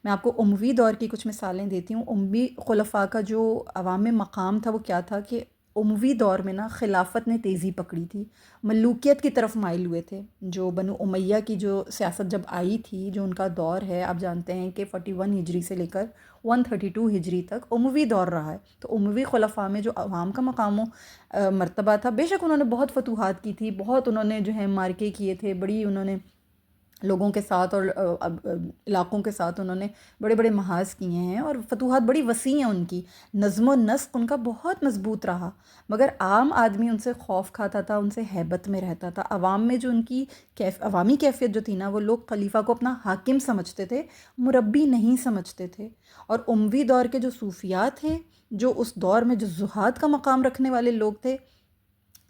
میں آپ کو اموی دور کی کچھ مثالیں دیتی ہوں۔ اموی خلفاء کا جو عوام میں مقام تھا وہ کیا تھا کہ اموی دور میں نا خلافت نے تیزی پکڑی تھی، ملوکیت کی طرف مائل ہوئے تھے۔ جو بنو امیہ کی جو سیاست جب آئی تھی، جو ان کا دور ہے، آپ جانتے ہیں کہ 41 ہجری سے لے کر 132 ہجری تک اموی دور رہا ہے۔ تو اموی خلفاء میں جو عوام کا مقام و مرتبہ تھا، بے شک انہوں نے بہت فتوحات کی تھی، بہت انہوں نے جو ہے معرکے کیے تھے، بڑی انہوں نے لوگوں کے ساتھ اور علاقوں کے ساتھ انہوں نے بڑے بڑے محاذ کیے ہیں اور فتوحات بڑی وسیع ہیں ان کی، نظم و نسق ان کا بہت مضبوط رہا، مگر عام آدمی ان سے خوف کھاتا تھا، ان سے ہیبت میں رہتا تھا۔ عوام میں جو ان کی عوامی کیفیت جو تھی نا، وہ لوگ خلیفہ کو اپنا حاکم سمجھتے تھے، مربی نہیں سمجھتے تھے۔ اور اموی دور کے جو صوفیاء تھے، جو اس دور میں جو زہاد کا مقام رکھنے والے لوگ تھے،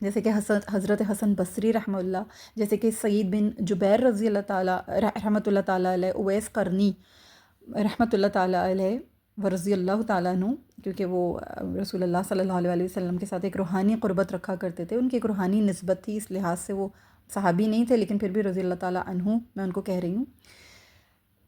جیسے کہ حضرت حسن بصری رحمہ اللہ، جیسے کہ سعید بن جبیر رضی اللہ تعالیٰ رحمۃ اللہ تعالیٰ علیہ، اویس قرنی رحمۃ اللہ تعالیٰ علیہ ورضی اللہ تعالیٰ عنہ، کیونکہ وہ رسول اللہ صلی اللہ علیہ وسلم کے ساتھ ایک روحانی قربت رکھا کرتے تھے، ان کی ایک روحانی نسبت تھی، اس لحاظ سے وہ صحابی نہیں تھے لیکن پھر بھی رضی اللہ تعالیٰ عنہ میں ان کو کہہ رہی ہوں۔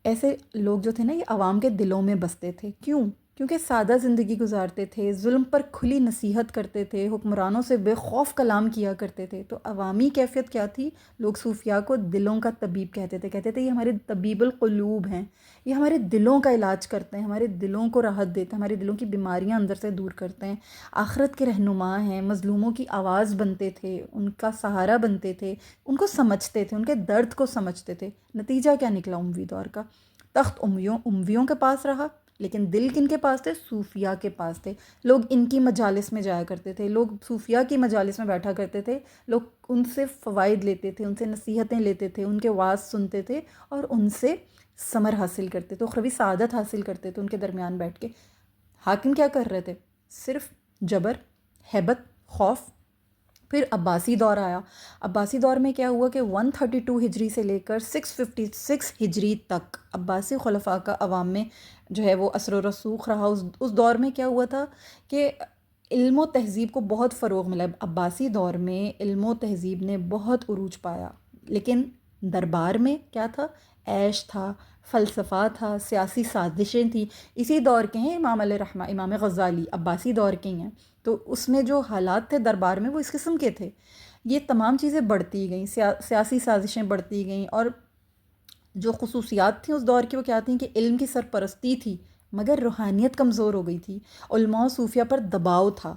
ایسے لوگ جو تھے نا یہ عوام کے دلوں میں بستے تھے۔ کیوں؟ کیونکہ سادہ زندگی گزارتے تھے، ظلم پر کھلی نصیحت کرتے تھے، حکمرانوں سے بے خوف کلام کیا کرتے تھے۔ تو عوامی کیفیت کیا تھی؟ لوگ صوفیاء کو دلوں کا طبیب کہتے تھے یہ ہمارے طبیب القلوب ہیں، یہ ہمارے دلوں کا علاج کرتے ہیں، ہمارے دلوں کو راحت دیتے ہیں، ہمارے دلوں کی بیماریاں اندر سے دور کرتے ہیں، آخرت کے رہنما ہیں، مظلوموں کی آواز بنتے تھے، ان کا سہارا بنتے تھے، ان کو سمجھتے تھے، ان کے درد کو سمجھتے تھے۔ نتیجہ کیا نکلا اموی دور کا؟ تخت امویوں کے پاس رہا، لیکن دل کن کے پاس تھے؟ صوفیاء کے پاس تھے۔ لوگ ان کی مجالس میں جایا کرتے تھے، لوگ صوفیاء کی مجالس میں بیٹھا کرتے تھے، لوگ ان سے فوائد لیتے تھے، ان سے نصیحتیں لیتے تھے، ان کے وعظ سنتے تھے اور ان سے ثمر حاصل کرتے تھے، اخروی سعادت حاصل کرتے تھے ان کے درمیان بیٹھ کے۔ حاکم کیا کر رہے تھے؟ صرف جبر، ہیبت، خوف۔ پھر عباسی دور آیا۔ عباسی دور میں کیا ہوا کہ 132 ہجری سے لے کر 656 ہجری تک عباسی خلفاء کا عوام میں جو ہے وہ اثر و رسوخ رہا۔ اس دور میں کیا ہوا تھا کہ علم و تہذیب کو بہت فروغ ملا۔ عباسی دور میں علم و تہذیب نے بہت عروج پایا، لیکن دربار میں کیا تھا؟ عیش تھا، فلسفہ تھا، سیاسی سازشیں تھیں۔ اسی دور کے ہیں امام علیہ الرحمہ، امام غزالی عباسی دور کے ہی ہیں۔ تو اس میں جو حالات تھے دربار میں وہ اس قسم کے تھے۔ یہ تمام چیزیں بڑھتی گئیں، سیاسی سازشیں بڑھتی گئیں، اور جو خصوصیات تھیں اس دور کی وہ کیا تھیں کہ علم کی سرپرستی تھی مگر روحانیت کمزور ہو گئی تھی، علماء و صوفیہ پر دباؤ تھا،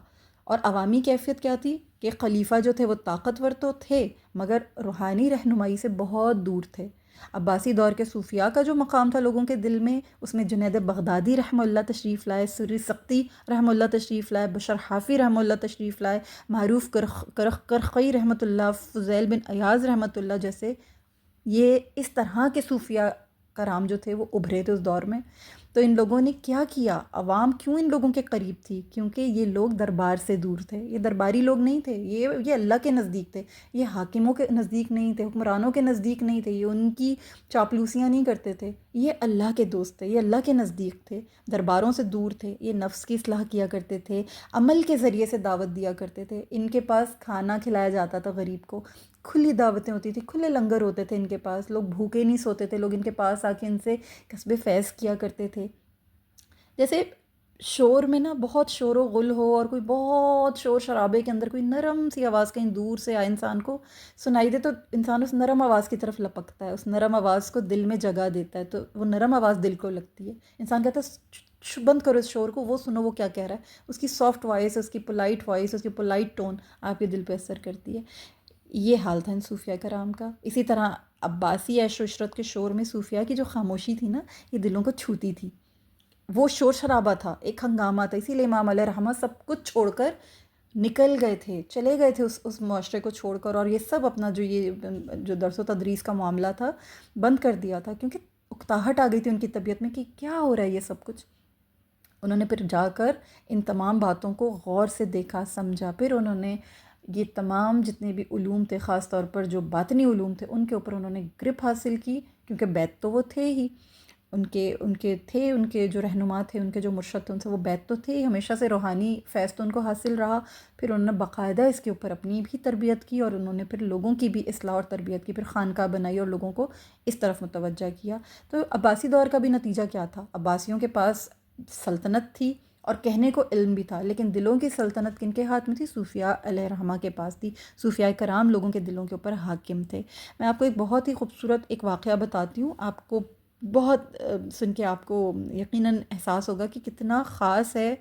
اور عوامی کیفیت کیا تھی کہ خلیفہ جو تھے وہ طاقتور تو تھے مگر روحانی رہنمائی سے بہت دور تھے۔ عباسی دور کے صوفیاء کا جو مقام تھا لوگوں کے دل میں، اس میں جنید بغدادی رحمہ اللہ تشریف لائے، سری سقطی رحمہ اللہ تشریف لائے، بشر حافی رحمہ اللہ تشریف لائے، معروف کرخی رحمۃ اللہ، فضیل بن ایاز رحمۃ اللہ جیسے یہ اس طرح کے صوفیاء کرام جو تھے وہ ابھرے تھے اس دور میں۔ تو ان لوگوں نے کیا کیا؟ عوام کیوں ان لوگوں کے قریب تھی؟ کیونکہ یہ لوگ دربار سے دور تھے، یہ درباری لوگ نہیں تھے، یہ اللہ کے نزدیک تھے، یہ حاکموں کے نزدیک نہیں تھے، حکمرانوں کے نزدیک نہیں تھے، یہ ان کی چاپلوسیاں نہیں کرتے تھے، یہ اللہ کے دوست تھے، یہ اللہ کے نزدیک تھے، درباروں سے دور تھے، یہ نفس کی اصلاح کیا کرتے تھے، عمل کے ذریعے سے دعوت دیا کرتے تھے۔ ان کے پاس کھانا کھلایا جاتا تھا غریب کو، کھلی دعوتیں ہوتی تھی، کھلے لنگر ہوتے تھے ان کے پاس، لوگ بھوکے نہیں سوتے تھے، لوگ ان کے پاس آ کے ان سے کسب فیض کیا کرتے تھے۔ جیسے شور میں نا بہت شور و غل ہو اور کوئی بہت شور شرابے کے اندر کوئی نرم سی آواز کہیں دور سے آئے انسان کو سنائی دے، تو انسان اس نرم آواز کی طرف لپکتا ہے، اس نرم آواز کو دل میں جگہ دیتا ہے، تو وہ نرم آواز دل کو لگتی ہے۔ انسان کہتا ہے بند کرو اس شور کو، وہ سنو وہ کیا کہہ رہا ہے۔ اس کی سافٹ وائس، اس کی پولائٹ وائس، اس کی پولائٹ ٹون آپ کے دل پہ اثر کرتی ہے۔ یہ حال تھا ان صوفیہ کرام کا۔ اسی طرح عباسی عیش و عشرت کے شور میں صوفیہ کی جو خاموشی تھی نا، یہ دلوں کو چھوتی تھی۔ وہ شور شرابہ تھا، ایک ہنگامہ تھا، اسی لیے امام علیہ رحمہ سب کچھ چھوڑ کر نکل گئے تھے، چلے گئے تھے اس معاشرے کو چھوڑ کر، اور یہ سب اپنا جو درس و تدریس کا معاملہ تھا بند کر دیا تھا، کیونکہ اکتاہٹ آ گئی تھی ان کی طبیعت میں کہ کیا ہو رہا ہے یہ سب کچھ۔ انہوں نے پھر جا کر ان تمام باتوں کو غور سے دیکھا، سمجھا، پھر انہوں نے یہ تمام جتنے بھی علوم تھے، خاص طور پر جو باطنی علوم تھے، ان کے اوپر انہوں نے گرپ حاصل کی، کیونکہ بیت تو وہ تھے ہی، ان کے جو رہنما تھے، ان کے جو مرشد تھے، ان سے وہ بیت تو تھے ہی، ہمیشہ سے روحانی فیض تو ان کو حاصل رہا۔ پھر انہوں نے باقاعدہ اس کے اوپر اپنی بھی تربیت کی، اور انہوں نے پھر لوگوں کی بھی اصلاح اور تربیت کی، پھر خانقاہ بنائی اور لوگوں کو اس طرف متوجہ کیا۔ تو عباسی دور کا بھی نتیجہ کیا تھا؟ عباسیوں کے پاس سلطنت تھی اور کہنے کو علم بھی تھا، لیکن دلوں کی سلطنت کن کے ہاتھ میں تھی؟ صوفیہ علیہ رحمہ کے پاس تھی۔ صوفیہ کرام لوگوں کے دلوں کے اوپر حاکم تھے۔ میں آپ کو ایک بہت ہی خوبصورت ایک واقعہ بتاتی ہوں، آپ کو بہت سن کے آپ کو یقیناً احساس ہوگا کہ کتنا خاص ہے۔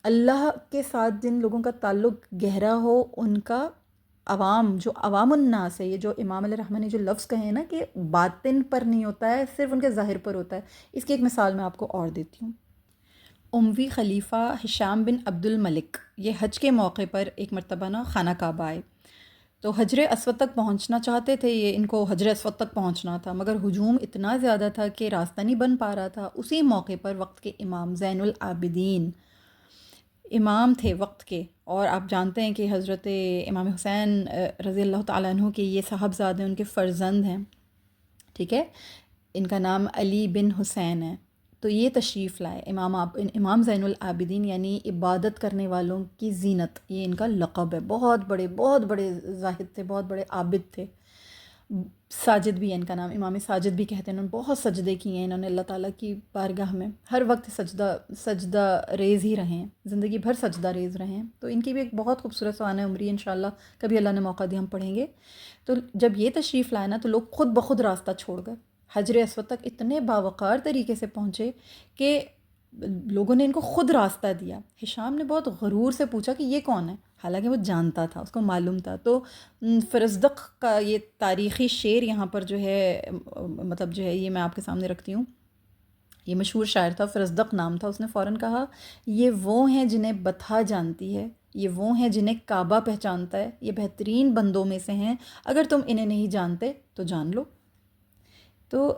اللہ کے ساتھ جن لوگوں کا تعلق گہرا ہو، ان کا جو عوام الناس ہے، یہ جو امام علیہ رحمہ نے جو لفظ کہے ہیں نا کہ باطن پر نہیں ہوتا ہے، صرف ان کے ظاہر پر ہوتا ہے، اس کی ایک مثال میں آپ کو اور دیتی ہوں۔ اموی خلیفہ ہشام بن عبد الملک یہ حج کے موقع پر ایک مرتبہ نا خانہ کعبہ آئے، تو حجر اسود تک پہنچنا چاہتے تھے، یہ ان کو حجر اسود تک پہنچنا تھا، مگر ہجوم اتنا زیادہ تھا کہ راستہ نہیں بن پا رہا تھا۔ اسی موقع پر وقت کے امام زین العابدین امام تھے وقت کے، اور آپ جانتے ہیں کہ حضرت امام حسین رضی اللہ تعالیٰ عنہ کے یہ صاحبزادے ان کے فرزند ہیں، ٹھیک ہے، ان کا نام علی بن حسین ہے۔ تو یہ تشریف لائے امام زین العابدین، یعنی عبادت کرنے والوں کی زینت، یہ ان کا لقب ہے۔ بہت بڑے زاہد تھے، بہت بڑے عابد تھے۔ ساجد بھی ہے ان کا نام، امام ساجد بھی کہتے ہیں۔ انہوں نے بہت سجدے کیے ہیں، انہوں نے اللہ تعالیٰ کی بارگاہ میں ہر وقت سجدہ ریز ہی رہے ہیں، زندگی بھر سجدہ ریز رہے ہیں۔ تو ان کی بھی ایک بہت خوبصورت سوانح عمری انشاءاللہ کبھی اللہ نے موقع دیا ہم پڑھیں گے۔ تو جب یہ تشریف لائے نا، تو لوگ خود بخود راستہ چھوڑ گئے، حجر اسود تک اتنے باوقار طریقے سے پہنچے کہ لوگوں نے ان کو خود راستہ دیا۔ ہشام نے بہت غرور سے پوچھا کہ یہ کون ہے، حالانکہ وہ جانتا تھا، اس کو معلوم تھا۔ تو فرزدق کا یہ تاریخی شعر یہاں پر جو ہے مطلب جو ہے یہ میں آپ کے سامنے رکھتی ہوں۔ یہ مشہور شاعر تھا، فرزدق نام تھا، اس نے فوراً کہا یہ وہ ہیں جنہیں بتھا جانتی ہے، یہ وہ ہیں جنہیں کعبہ پہچانتا ہے، یہ بہترین بندوں میں سے ہیں، اگر تم انہیں نہیں جانتے تو جان لو۔ تو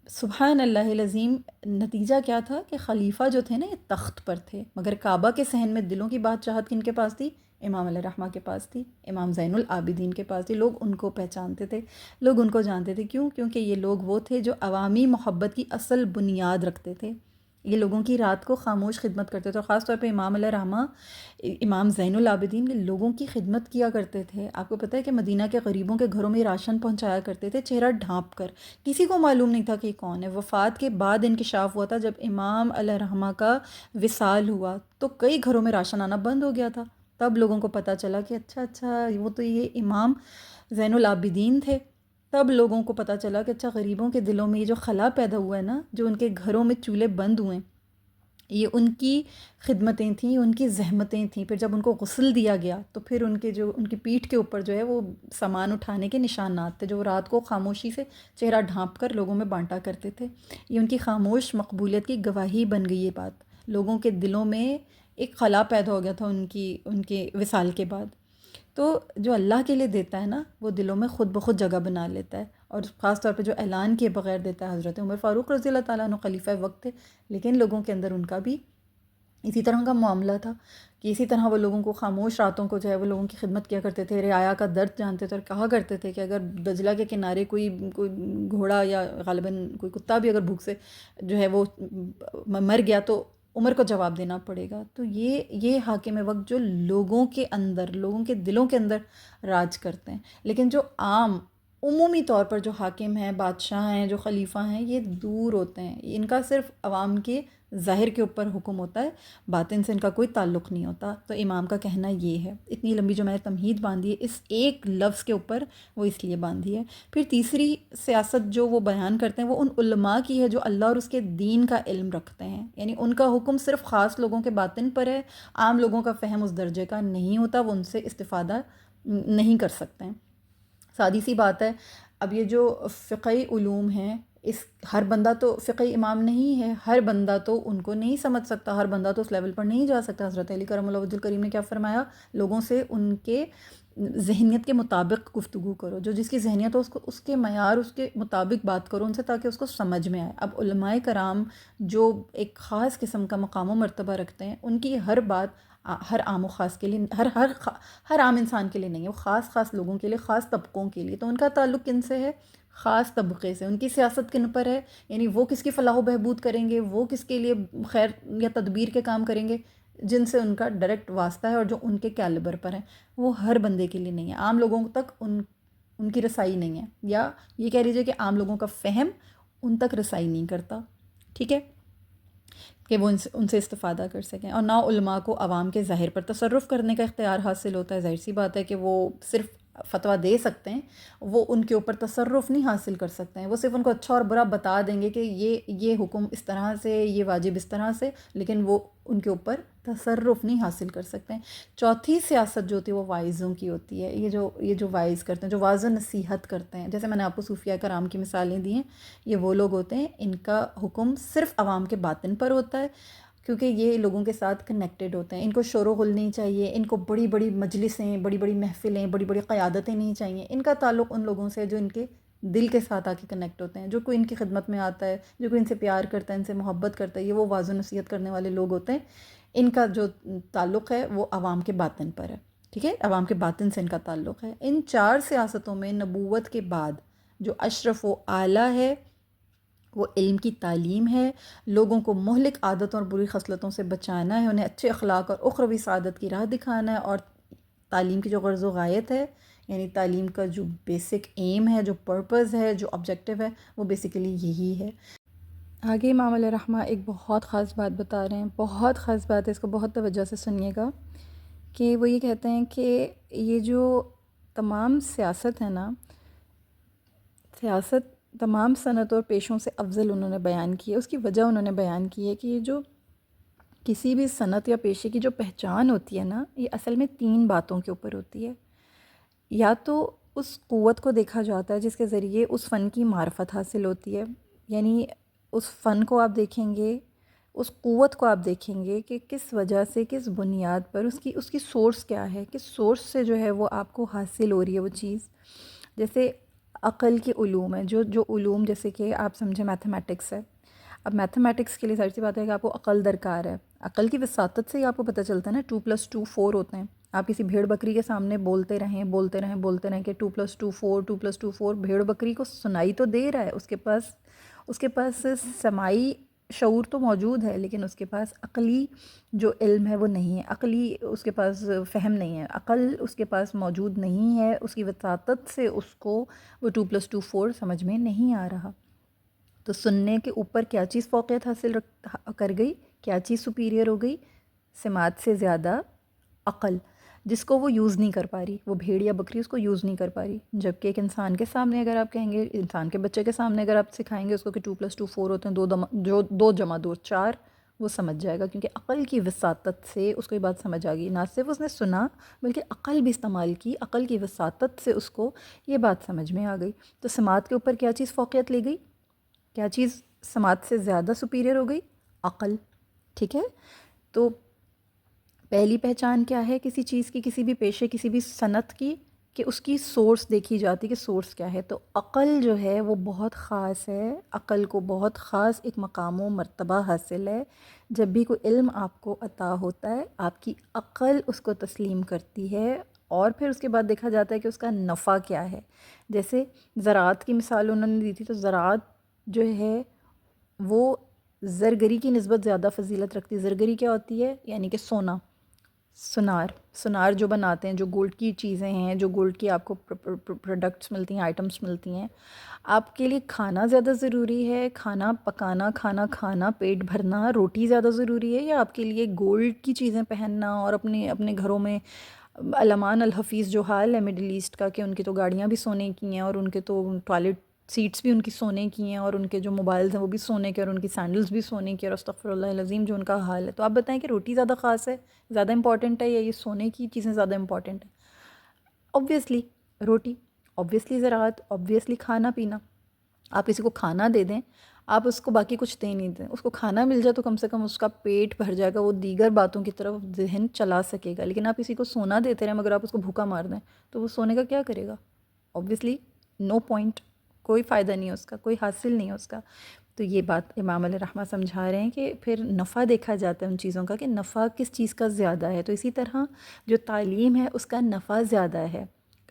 سبحان اللہ العظیم، نتیجہ کیا تھا کہ خلیفہ جو تھے نا یہ تخت پر تھے، مگر کعبہ کے صحن میں دلوں کی بات چاہت کن کے پاس تھی؟ امام علیہ رحمہ کے پاس تھی، امام زین العابدین کے پاس تھی۔ لوگ ان کو پہچانتے تھے، لوگ ان کو جانتے تھے، کیوں؟ کیونکہ یہ لوگ وہ تھے جو عوامی محبت کی اصل بنیاد رکھتے تھے، یہ لوگوں کی رات کو خاموش خدمت کرتے تھے، اور خاص طور پہ امام علیہ رحمہ، امام زین العابدین یہ لوگوں کی خدمت کیا کرتے تھے۔ آپ کو پتہ ہے کہ مدینہ کے غریبوں کے گھروں میں راشن پہنچایا کرتے تھے چہرہ ڈھانپ کر، کسی کو معلوم نہیں تھا کہ کون ہے۔ وفات کے بعد انکشاف ہوا تھا، جب امام علیہ رحمہ کا وصال ہوا تو کئی گھروں میں راشن آنا بند ہو گیا تھا، تب لوگوں کو پتہ چلا کہ اچھا وہ تو یہ امام زین العابدین تھے۔ تب لوگوں کو پتہ چلا کہ اچھا غریبوں کے دلوں میں یہ جو خلا پیدا ہوا ہے نا، جو ان کے گھروں میں چولہے بند ہوئے، یہ ان کی خدمتیں تھیں، ان کی زحمتیں تھیں۔ پھر جب ان کو غسل دیا گیا تو پھر ان کی پیٹھ کے اوپر جو ہے وہ سامان اٹھانے کے نشانات تھے، جو وہ رات کو خاموشی سے چہرہ ڈھانپ کر لوگوں میں بانٹا کرتے تھے۔ یہ ان کی خاموش مقبولیت کی گواہی بن گئی یہ بات، لوگوں کے دلوں میں ایک خلا پیدا ہو گیا تھا ان کے وصال کے بعد۔ تو جو اللہ کے لیے دیتا ہے نا، وہ دلوں میں خود بخود جگہ بنا لیتا ہے، اور خاص طور پہ جو اعلان کیے بغیر دیتا ہے۔ حضرت عمر فاروق رضی اللہ تعالیٰ عنہ خلیفہ وقت تھے، لیکن لوگوں کے اندر ان کا بھی اسی طرح کا معاملہ تھا کہ اسی طرح وہ لوگوں کو خاموش راتوں کو جو ہے وہ لوگوں کی خدمت کیا کرتے تھے، رعایا کا درد جانتے تھے، اور کہا کرتے تھے کہ اگر دجلہ کے کنارے کوئی گھوڑا یا غالباً کوئی کتا بھی اگر بھوک سے جو ہے وہ مر گیا تو عمر کو جواب دینا پڑے گا۔ تو یہ حاکم وقت جو لوگوں کے اندر، لوگوں کے دلوں کے اندر راج کرتے ہیں، لیکن جو عمومی طور پر جو حاکم ہیں، بادشاہ ہیں، جو خلیفہ ہیں، یہ دور ہوتے ہیں، ان کا صرف عوام کے ظاہر کے اوپر حکم ہوتا ہے، باطن سے ان کا کوئی تعلق نہیں ہوتا۔ تو امام کا کہنا یہ ہے۔ اتنی لمبی جو میں نے تمہید باندھی ہے اس ایک لفظ کے اوپر، وہ اس لیے باندھی ہے۔ پھر تیسری سیاست جو وہ بیان کرتے ہیں وہ ان علماء کی ہے جو اللہ اور اس کے دین کا علم رکھتے ہیں، یعنی ان کا حکم صرف خاص لوگوں کے باطن پر ہے، عام لوگوں کا فہم اس درجے کا نہیں ہوتا، وہ ان سے استفادہ نہیں کر سکتے ہیں۔ سادی سی بات ہے۔ اب یہ جو فقہی علوم ہیں، اس ہر بندہ تو فقہی امام نہیں ہے، ہر بندہ تو ان کو نہیں سمجھ سکتا، ہر بندہ تو اس لیول پر نہیں جا سکتا۔ حضرت علی کرم اللہ وجہ الکریم نے کیا فرمایا؟ لوگوں سے ان کے ذہنیت کے مطابق گفتگو کرو، جو جس کی ذہنیت ہو اس کو اس کے معیار اس کے مطابق بات کرو ان سے، تاکہ اس کو سمجھ میں آئے۔ اب علماء کرام جو ایک خاص قسم کا مقام و مرتبہ رکھتے ہیں، ان کی ہر بات ہر عام و خاص کے لیے، ہر عام انسان کے لیے نہیں ہے، وہ خاص خاص لوگوں کے لیے، خاص طبقوں کے لیے۔ تو ان کا تعلق کن سے ہے؟ خاص طبقے سے۔ ان کی سیاست کن پر ہے؟ یعنی وہ کس کی فلاح و بہبود کریں گے، وہ کس کے لیے خیر یا تدبیر کے کام کریں گے، جن سے ان کا ڈائریکٹ واسطہ ہے اور جو ان کے کیلیبر پر ہیں۔ وہ ہر بندے کے لیے نہیں ہے، عام لوگوں تک ان کی رسائی نہیں ہے، یا یہ کہہ لیجیے کہ عام لوگوں کا فہم ان تک رسائی نہیں کرتا، ٹھیک ہے، کہ وہ ان سے استفادہ کر سکیں۔ اور نہ علماء کو عوام کے ظاہر پر تصرف کرنے کا اختیار حاصل ہوتا ہے۔ ظاہر سی بات ہے کہ وہ صرف فتویٰ دے سکتے ہیں، وہ ان کے اوپر تصرف نہیں حاصل کر سکتے ہیں۔ وہ صرف ان کو اچھا اور برا بتا دیں گے کہ یہ حکم اس طرح سے، یہ واجب اس طرح سے، لیکن وہ ان کے اوپر تصرف نہیں حاصل کر سکتے ہیں۔ چوتھی سیاست جو ہوتی ہے وہ وائزوں کی ہوتی ہے۔ یہ جو وائز کرتے ہیں، جو واعظ و نصیحت کرتے ہیں، جیسے میں نے آپ کو صوفیہ کرام کی مثالیں دی ہیں، یہ وہ لوگ ہوتے ہیں ان کا حکم صرف عوام کے باطن پر ہوتا ہے، کیونکہ یہ لوگوں کے ساتھ کنیکٹڈ ہوتے ہیں۔ ان کو شور و غل نہیں چاہیے، ان کو بڑی بڑی مجلسیں، بڑی بڑی محفلیں، بڑی بڑی قیادتیں نہیں چاہیے۔ ان کا تعلق ان لوگوں سے ہے جو ان کے دل کے ساتھ آ کے کنیکٹ ہوتے ہیں، جو کوئی ان کی خدمت میں آتا ہے، جو کوئی ان سے پیار کرتا ہے، ان سے محبت کرتا ہے، یہ وہ واعظ و نصیحت کرنے والے لوگ ہوتے ہیں۔ ان کا جو تعلق ہے وہ عوام کے باطن پر ہے، ٹھیک ہے، عوام کے باطن سے ان کا تعلق ہے۔ ان چار سیاستوں میں نبوت کے بعد جو اشرف و اعلیٰ ہے وہ علم کی تعلیم ہے۔ لوگوں کو مہلک عادتوں اور بری خصلتوں سے بچانا ہے، انہیں اچھے اخلاق اور اخروی سعادت کی راہ دکھانا ہے۔ اور تعلیم کی جو غرض و غایت ہے، یعنی تعلیم کا جو بیسک ایم ہے، جو پرپز ہے، جو آبجیکٹو ہے، وہ بیسیکلی یہی ہے۔ آگے امام علیہ رحمہ ایک بہت خاص بات بتا رہے ہیں، بہت خاص بات ہے، اس کو بہت توجہ سے سنیے گا، کہ وہ یہ کہتے ہیں کہ یہ جو تمام سیاست ہے نا، سیاست تمام صنعت اور پیشوں سے افضل انہوں نے بیان کی ہے۔ اس کی وجہ انہوں نے بیان کی ہے کہ یہ جو کسی بھی صنعت یا پیشے کی جو پہچان ہوتی ہے نا، یہ اصل میں 3 باتوں کے اوپر ہوتی ہے۔ یا تو اس قوت کو دیکھا جاتا ہے جس کے ذریعے اس فن کی معرفت حاصل ہوتی ہے، یعنی اس فن کو آپ دیکھیں گے، اس قوت کو آپ دیکھیں گے کہ کس وجہ سے، کس بنیاد پر، اس کی سورس کیا ہے، کس سورس سے جو ہے وہ آپ کو حاصل ہو رہی ہے وہ چیز۔ جیسے عقل کے علوم ہیں، جو علوم جیسے کہ آپ سمجھیں میتھمیٹکس ہے۔ اب میتھمیٹکس کے لیے ظاہر سی بات ہے کہ آپ کو عقل درکار ہے۔ عقل کی وساطت سے ہی آپ کو پتہ چلتا ہے نا، 2+2 4 ہوتے ہیں۔ آپ کسی بھیڑ بکری کے سامنے بولتے رہیں کہ 2+2 4، 2+2 4، بھیڑ بکری کو سنائی تو دے رہا ہے، اس کے پاس سماعی شعور تو موجود ہے، لیکن اس کے پاس عقلی جو علم ہے وہ نہیں ہے، عقلی اس کے پاس فہم نہیں ہے، عقل اس کے پاس موجود نہیں ہے، اس کی وساطت سے اس کو وہ 2+2 4 سمجھ میں نہیں آ رہا۔ تو سننے کے اوپر کیا چیز فوقیت حاصل کر گئی، کیا چیز سپیریئر ہو گئی؟ سماعت سے زیادہ عقل، جس کو وہ یوز نہیں کر پا رہی، وہ بھیڑ یا بکری اس کو یوز نہیں کر پا رہی۔ جبکہ ایک انسان کے سامنے اگر آپ کہیں گے، انسان کے بچے کے سامنے اگر آپ سکھائیں گے اس کو کہ 2+2 4 ہوتے ہیں، 2 جمع 2 4، وہ سمجھ جائے گا، کیونکہ عقل کی وساطت سے اس کو یہ بات سمجھ آ گئی۔ نہ صرف اس نے سنا بلکہ عقل بھی استعمال کی، عقل کی وساطت سے اس کو یہ بات سمجھ میں آ گئی۔ تو سماعت کے اوپر کیا چیز فوقیت لے گئی، کیا چیز سماعت سے زیادہ سپیریئر ہو گئی؟ عقل، ٹھیک ہے۔ تو پہلی پہچان کیا ہے کسی چیز کی، کسی بھی پیشے، کسی بھی صنعت کی، کہ اس کی سورس دیکھی جاتی کہ سورس کیا ہے۔ تو عقل جو ہے وہ بہت خاص ہے، عقل کو بہت خاص ایک مقام و مرتبہ حاصل ہے۔ جب بھی کوئی علم آپ کو عطا ہوتا ہے، آپ کی عقل اس کو تسلیم کرتی ہے، اور پھر اس کے بعد دیکھا جاتا ہے کہ اس کا نفع کیا ہے۔ جیسے زراعت کی مثال انہوں نے دی تھی، تو زراعت جو ہے وہ زرگری کی نسبت زیادہ فضیلت رکھتی ہے۔ زرگری کیا ہوتی ہے؟ یعنی کہ سونا، سونار جو بناتے ہیں، جو گولڈ کی چیزیں ہیں، جو گولڈ کی آپ کو پروڈکٹس ملتی ہیں، آئٹمس ملتی ہیں، آپ کے لیے کھانا زیادہ ضروری ہے، کھانا پکانا، کھانا کھانا، پیٹ بھرنا، روٹی زیادہ ضروری ہے، یا آپ کے لیے گولڈ کی چیزیں پہننا اور اپنے اپنے گھروں میں علمان الحفیظ جو حال ہے مڈل ایسٹ کا، کہ ان کی تو گاڑیاں بھی سونے کی ہیں اور ان کے تو ٹوائلٹ سیٹس بھی ان کی سونے کی ہیں اور ان کے جو موبائلز ہیں وہ بھی سونے کے اور ان کی سینڈلز بھی سونے کی، اور استغفر اللہ العظیم جو ان کا حال ہے. تو آپ بتائیں کہ روٹی زیادہ خاص ہے، زیادہ امپورٹنٹ ہے، یا یہ سونے کی چیزیں زیادہ امپورٹنٹ ہیں؟ اوبویسلی روٹی، اوبویسلی زراعت، اوبویسلی کھانا پینا. آپ کسی کو کھانا دے دیں، آپ اس کو باقی کچھ دے نہیں دیں، اس کو کھانا مل جائے تو کم سے کم اس کا پیٹ بھر جائے گا، وہ دیگر باتوں کی طرف ذہن چلا سکے گا. لیکن آپ کسی کو سونا دیتے رہیں مگر آپ اس کو بھوکا مار دیں تو وہ سونے کا کیا کرے گا؟ اوبویسلی نو پوائنٹ، کوئی فائدہ نہیں ہے اس کا، کوئی حاصل نہیں ہے اس کا. تو یہ بات امام علیہ رحمہ سمجھا رہے ہیں کہ پھر نفع دیکھا جاتا ہے ان چیزوں کا، کہ نفع کس چیز کا زیادہ ہے. تو اسی طرح جو تعلیم ہے اس کا نفع زیادہ ہے.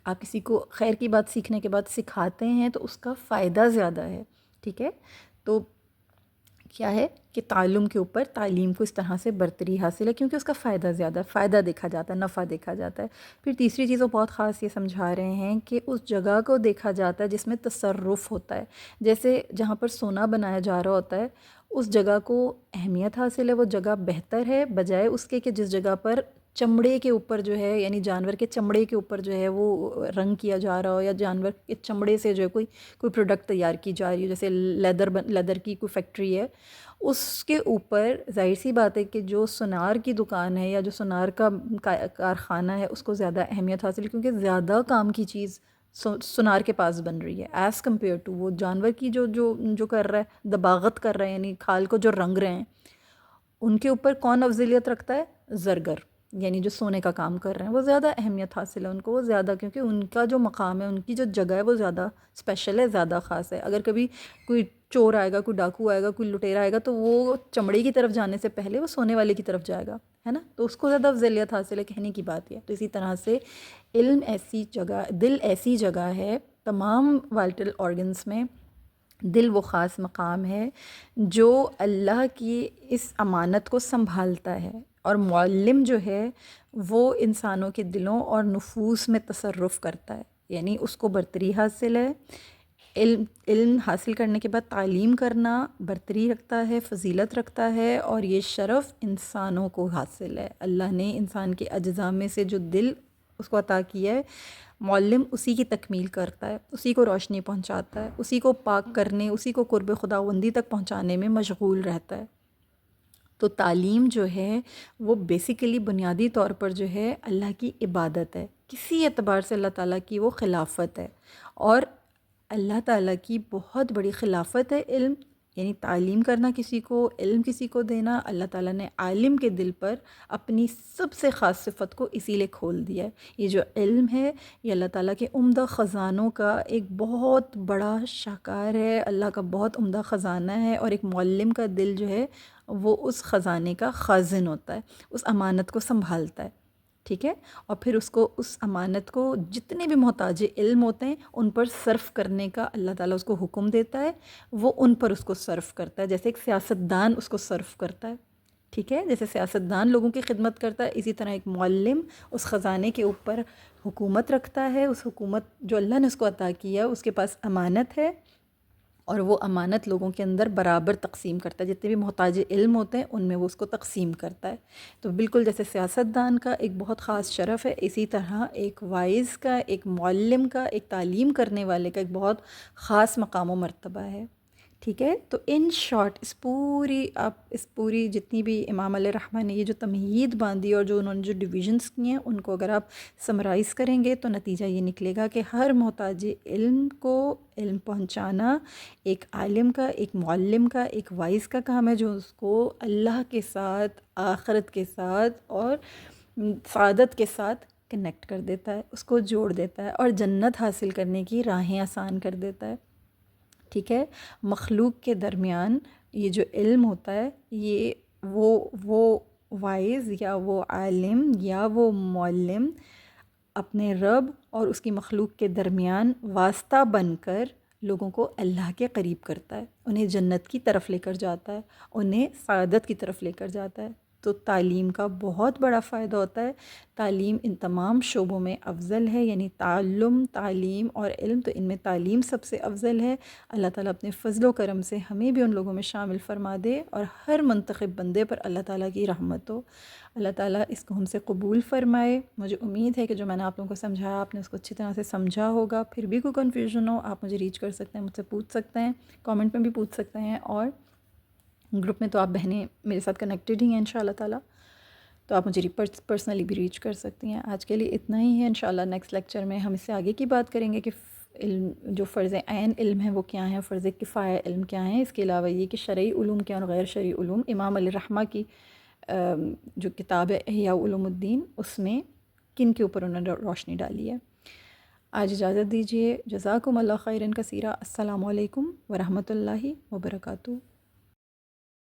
آپ کسی کو خیر کی بات سیکھنے کے بعد سکھاتے ہیں تو اس کا فائدہ زیادہ ہے. ٹھیک ہے، تو کیا ہے کہ تعلم کے اوپر تعلیم کو اس طرح سے برتری حاصل ہے کیونکہ اس کا فائدہ زیادہ ہے، فائدہ دیکھا جاتا ہے، نفع دیکھا جاتا ہے. پھر تیسری چیز وہ بہت خاص یہ سمجھا رہے ہیں کہ اس جگہ کو دیکھا جاتا ہے جس میں تصرف ہوتا ہے. جیسے جہاں پر سونا بنایا جا رہا ہوتا ہے اس جگہ کو اہمیت حاصل ہے، وہ جگہ بہتر ہے بجائے اس کے کہ جس جگہ پر چمڑے کے اوپر جو ہے، یعنی جانور کے چمڑے کے اوپر جو ہے وہ رنگ کیا جا رہا ہو، یا جانور کے چمڑے سے جو ہے کوئی پروڈکٹ تیار کی جا رہی ہے. جیسے لیدر کی کوئی فیکٹری ہے، اس کے اوپر ظاہر سی بات ہے کہ جو سونار کی دکان ہے یا جو سونار کا کارخانہ ہے اس کو زیادہ اہمیت حاصل ہے کیونکہ زیادہ کام کی چیز سونار کے پاس بن رہی ہے ایز کمپیئر ٹو وہ جانور کی جو کر رہا ہے، دباغت کر رہا ہے، یعنی کھال کو جو رنگ رہے ہیں. ان کے اوپر کون افضلیت رکھتا ہے؟ زرگر، یعنی جو سونے کا کام کر رہے ہیں وہ زیادہ اہمیت حاصل ہے ان کو، وہ زیادہ، کیونکہ ان کا جو مقام ہے، ان کی جو جگہ ہے وہ زیادہ اسپیشل ہے، زیادہ خاص ہے. اگر کبھی کوئی چور آئے گا، کوئی ڈاکو آئے گا، کوئی لٹیرا آئے گا تو وہ چمڑے کی طرف جانے سے پہلے وہ سونے والے کی طرف جائے گا، ہے نا؟ تو اس کو زیادہ افضلیت حاصل ہے، کہنے کی بات یہ. تو اسی طرح سے علم ایسی جگہ، دل ایسی جگہ ہے تمام وائٹل آرگنز میں، دل وہ خاص مقام ہے جو اللہ کی اس امانت کو سنبھالتا ہے. اور معلم جو ہے وہ انسانوں کے دلوں اور نفوس میں تصرف کرتا ہے، یعنی اس کو برتری حاصل ہے. علم حاصل کرنے کے بعد تعلیم کرنا برتری رکھتا ہے، فضیلت رکھتا ہے، اور یہ شرف انسانوں کو حاصل ہے. اللہ نے انسان کے اجزاء میں سے جو دل اس کو عطا کیا ہے، معلم اسی کی تکمیل کرتا ہے، اسی کو روشنی پہنچاتا ہے، اسی کو پاک کرنے، اسی کو قرب خداوندی تک پہنچانے میں مشغول رہتا ہے. تو تعلیم جو ہے وہ بیسیکلی بنیادی طور پر جو ہے اللہ کی عبادت ہے، کسی اعتبار سے اللہ تعالیٰ کی وہ خلافت ہے. اور اللہ تعالیٰ کی بہت بڑی خلافت ہے علم، یعنی تعلیم کرنا کسی کو، علم کسی کو دینا. اللہ تعالیٰ نے عالم کے دل پر اپنی سب سے خاص صفت کو اسی لیے کھول دیا ہے. یہ جو علم ہے یہ اللہ تعالیٰ کے عمدہ خزانوں کا ایک بہت بڑا شاہکار ہے، اللہ کا بہت عمدہ خزانہ ہے. اور ایک معلم کا دل جو ہے وہ اس خزانے کا خازن ہوتا ہے، اس امانت کو سنبھالتا ہے. ٹھیک ہے، اور پھر اس کو، اس امانت کو جتنے بھی محتاج علم ہوتے ہیں ان پر صرف کرنے کا اللہ تعالیٰ اس کو حکم دیتا ہے، وہ ان پر اس کو صرف کرتا ہے. جیسے ایک سیاستدان اس کو صرف کرتا ہے، ٹھیک ہے، جیسے سیاستدان لوگوں کی خدمت کرتا ہے، اسی طرح ایک معلم اس خزانے کے اوپر حکومت رکھتا ہے. اس حکومت جو اللہ نے اس کو عطا کیا، اس کے پاس امانت ہے، اور وہ امانت لوگوں کے اندر برابر تقسیم کرتا ہے. جتنے بھی محتاج علم ہوتے ہیں ان میں وہ اس کو تقسیم کرتا ہے. تو بالکل جیسے سیاستدان کا ایک بہت خاص شرف ہے، اسی طرح ایک وائز کا، ایک معلم کا، ایک تعلیم کرنے والے کا ایک بہت خاص مقام و مرتبہ ہے. ٹھیک ہے، تو ان شارٹ اس پوری جتنی بھی امام علیہ رحمہ نے یہ جو تمہید باندھی اور جو انہوں نے جو ڈویژنس کیے ہیں ان کو اگر آپ سمرائز کریں گے تو نتیجہ یہ نکلے گا کہ ہر محتاج علم کو علم پہنچانا ایک عالم کا، ایک معلم کا، ایک وائز کا کام ہے، جو اس کو اللہ کے ساتھ، آخرت کے ساتھ اور سعادت کے ساتھ کنیکٹ کر دیتا ہے، اس کو جوڑ دیتا ہے اور جنت حاصل کرنے کی راہیں آسان کر دیتا ہے. ٹھیک ہے، مخلوق کے درمیان یہ جو علم ہوتا ہے یہ وہ وائز یا وہ عالم یا وہ معلم اپنے رب اور اس کی مخلوق کے درمیان واسطہ بن کر لوگوں کو اللہ کے قریب کرتا ہے، انہیں جنت کی طرف لے کر جاتا ہے، انہیں سعادت کی طرف لے کر جاتا ہے. تو تعلیم کا بہت بڑا فائدہ ہوتا ہے. تعلیم ان تمام شعبوں میں افضل ہے، یعنی تعلیم اور علم، تو ان میں تعلیم سب سے افضل ہے. اللہ تعالیٰ اپنے فضل و کرم سے ہمیں بھی ان لوگوں میں شامل فرما دے اور ہر منتخب بندے پر اللہ تعالیٰ کی رحمت ہو. اللہ تعالیٰ اس کو ہم سے قبول فرمائے. مجھے امید ہے کہ جو میں نے آپ لوگوں کو سمجھایا آپ نے اس کو اچھی طرح سے سمجھا ہوگا. پھر بھی کوئی کنفیوژن ہو آپ مجھے ریچ کر سکتے ہیں، مجھ سے پوچھ سکتے ہیں، کامنٹ میں بھی پوچھ سکتے ہیں، اور گروپ میں تو آپ بہنیں میرے ساتھ کنیکٹڈ ہی ہیں انشاءاللہ تعالیٰ، تو آپ مجھے پرسنلی بھی ریچ کر سکتی ہیں. آج کے لیے اتنا ہی ہے. انشاءاللہ نیکسٹ لیکچر میں ہم اس سے آگے کی بات کریں گے کہ علم جو فرض عین علم ہے وہ کیا ہیں، فرض کفایہ علم کیا ہیں. اس کے علاوہ یہ کہ شرعی علوم کیا اور غیر شرعی علوم. امام علیہ الرحمہ کی جو کتاب ہے احیاء علوم الدین، اس میں کن کے اوپر انہوں نے روشنی ڈالی ہے. آج اجازت دیجیے. جزاکم اللہ خیرا کثیرا. السلام علیکم ورحمۃ اللہ وبرکاتہ.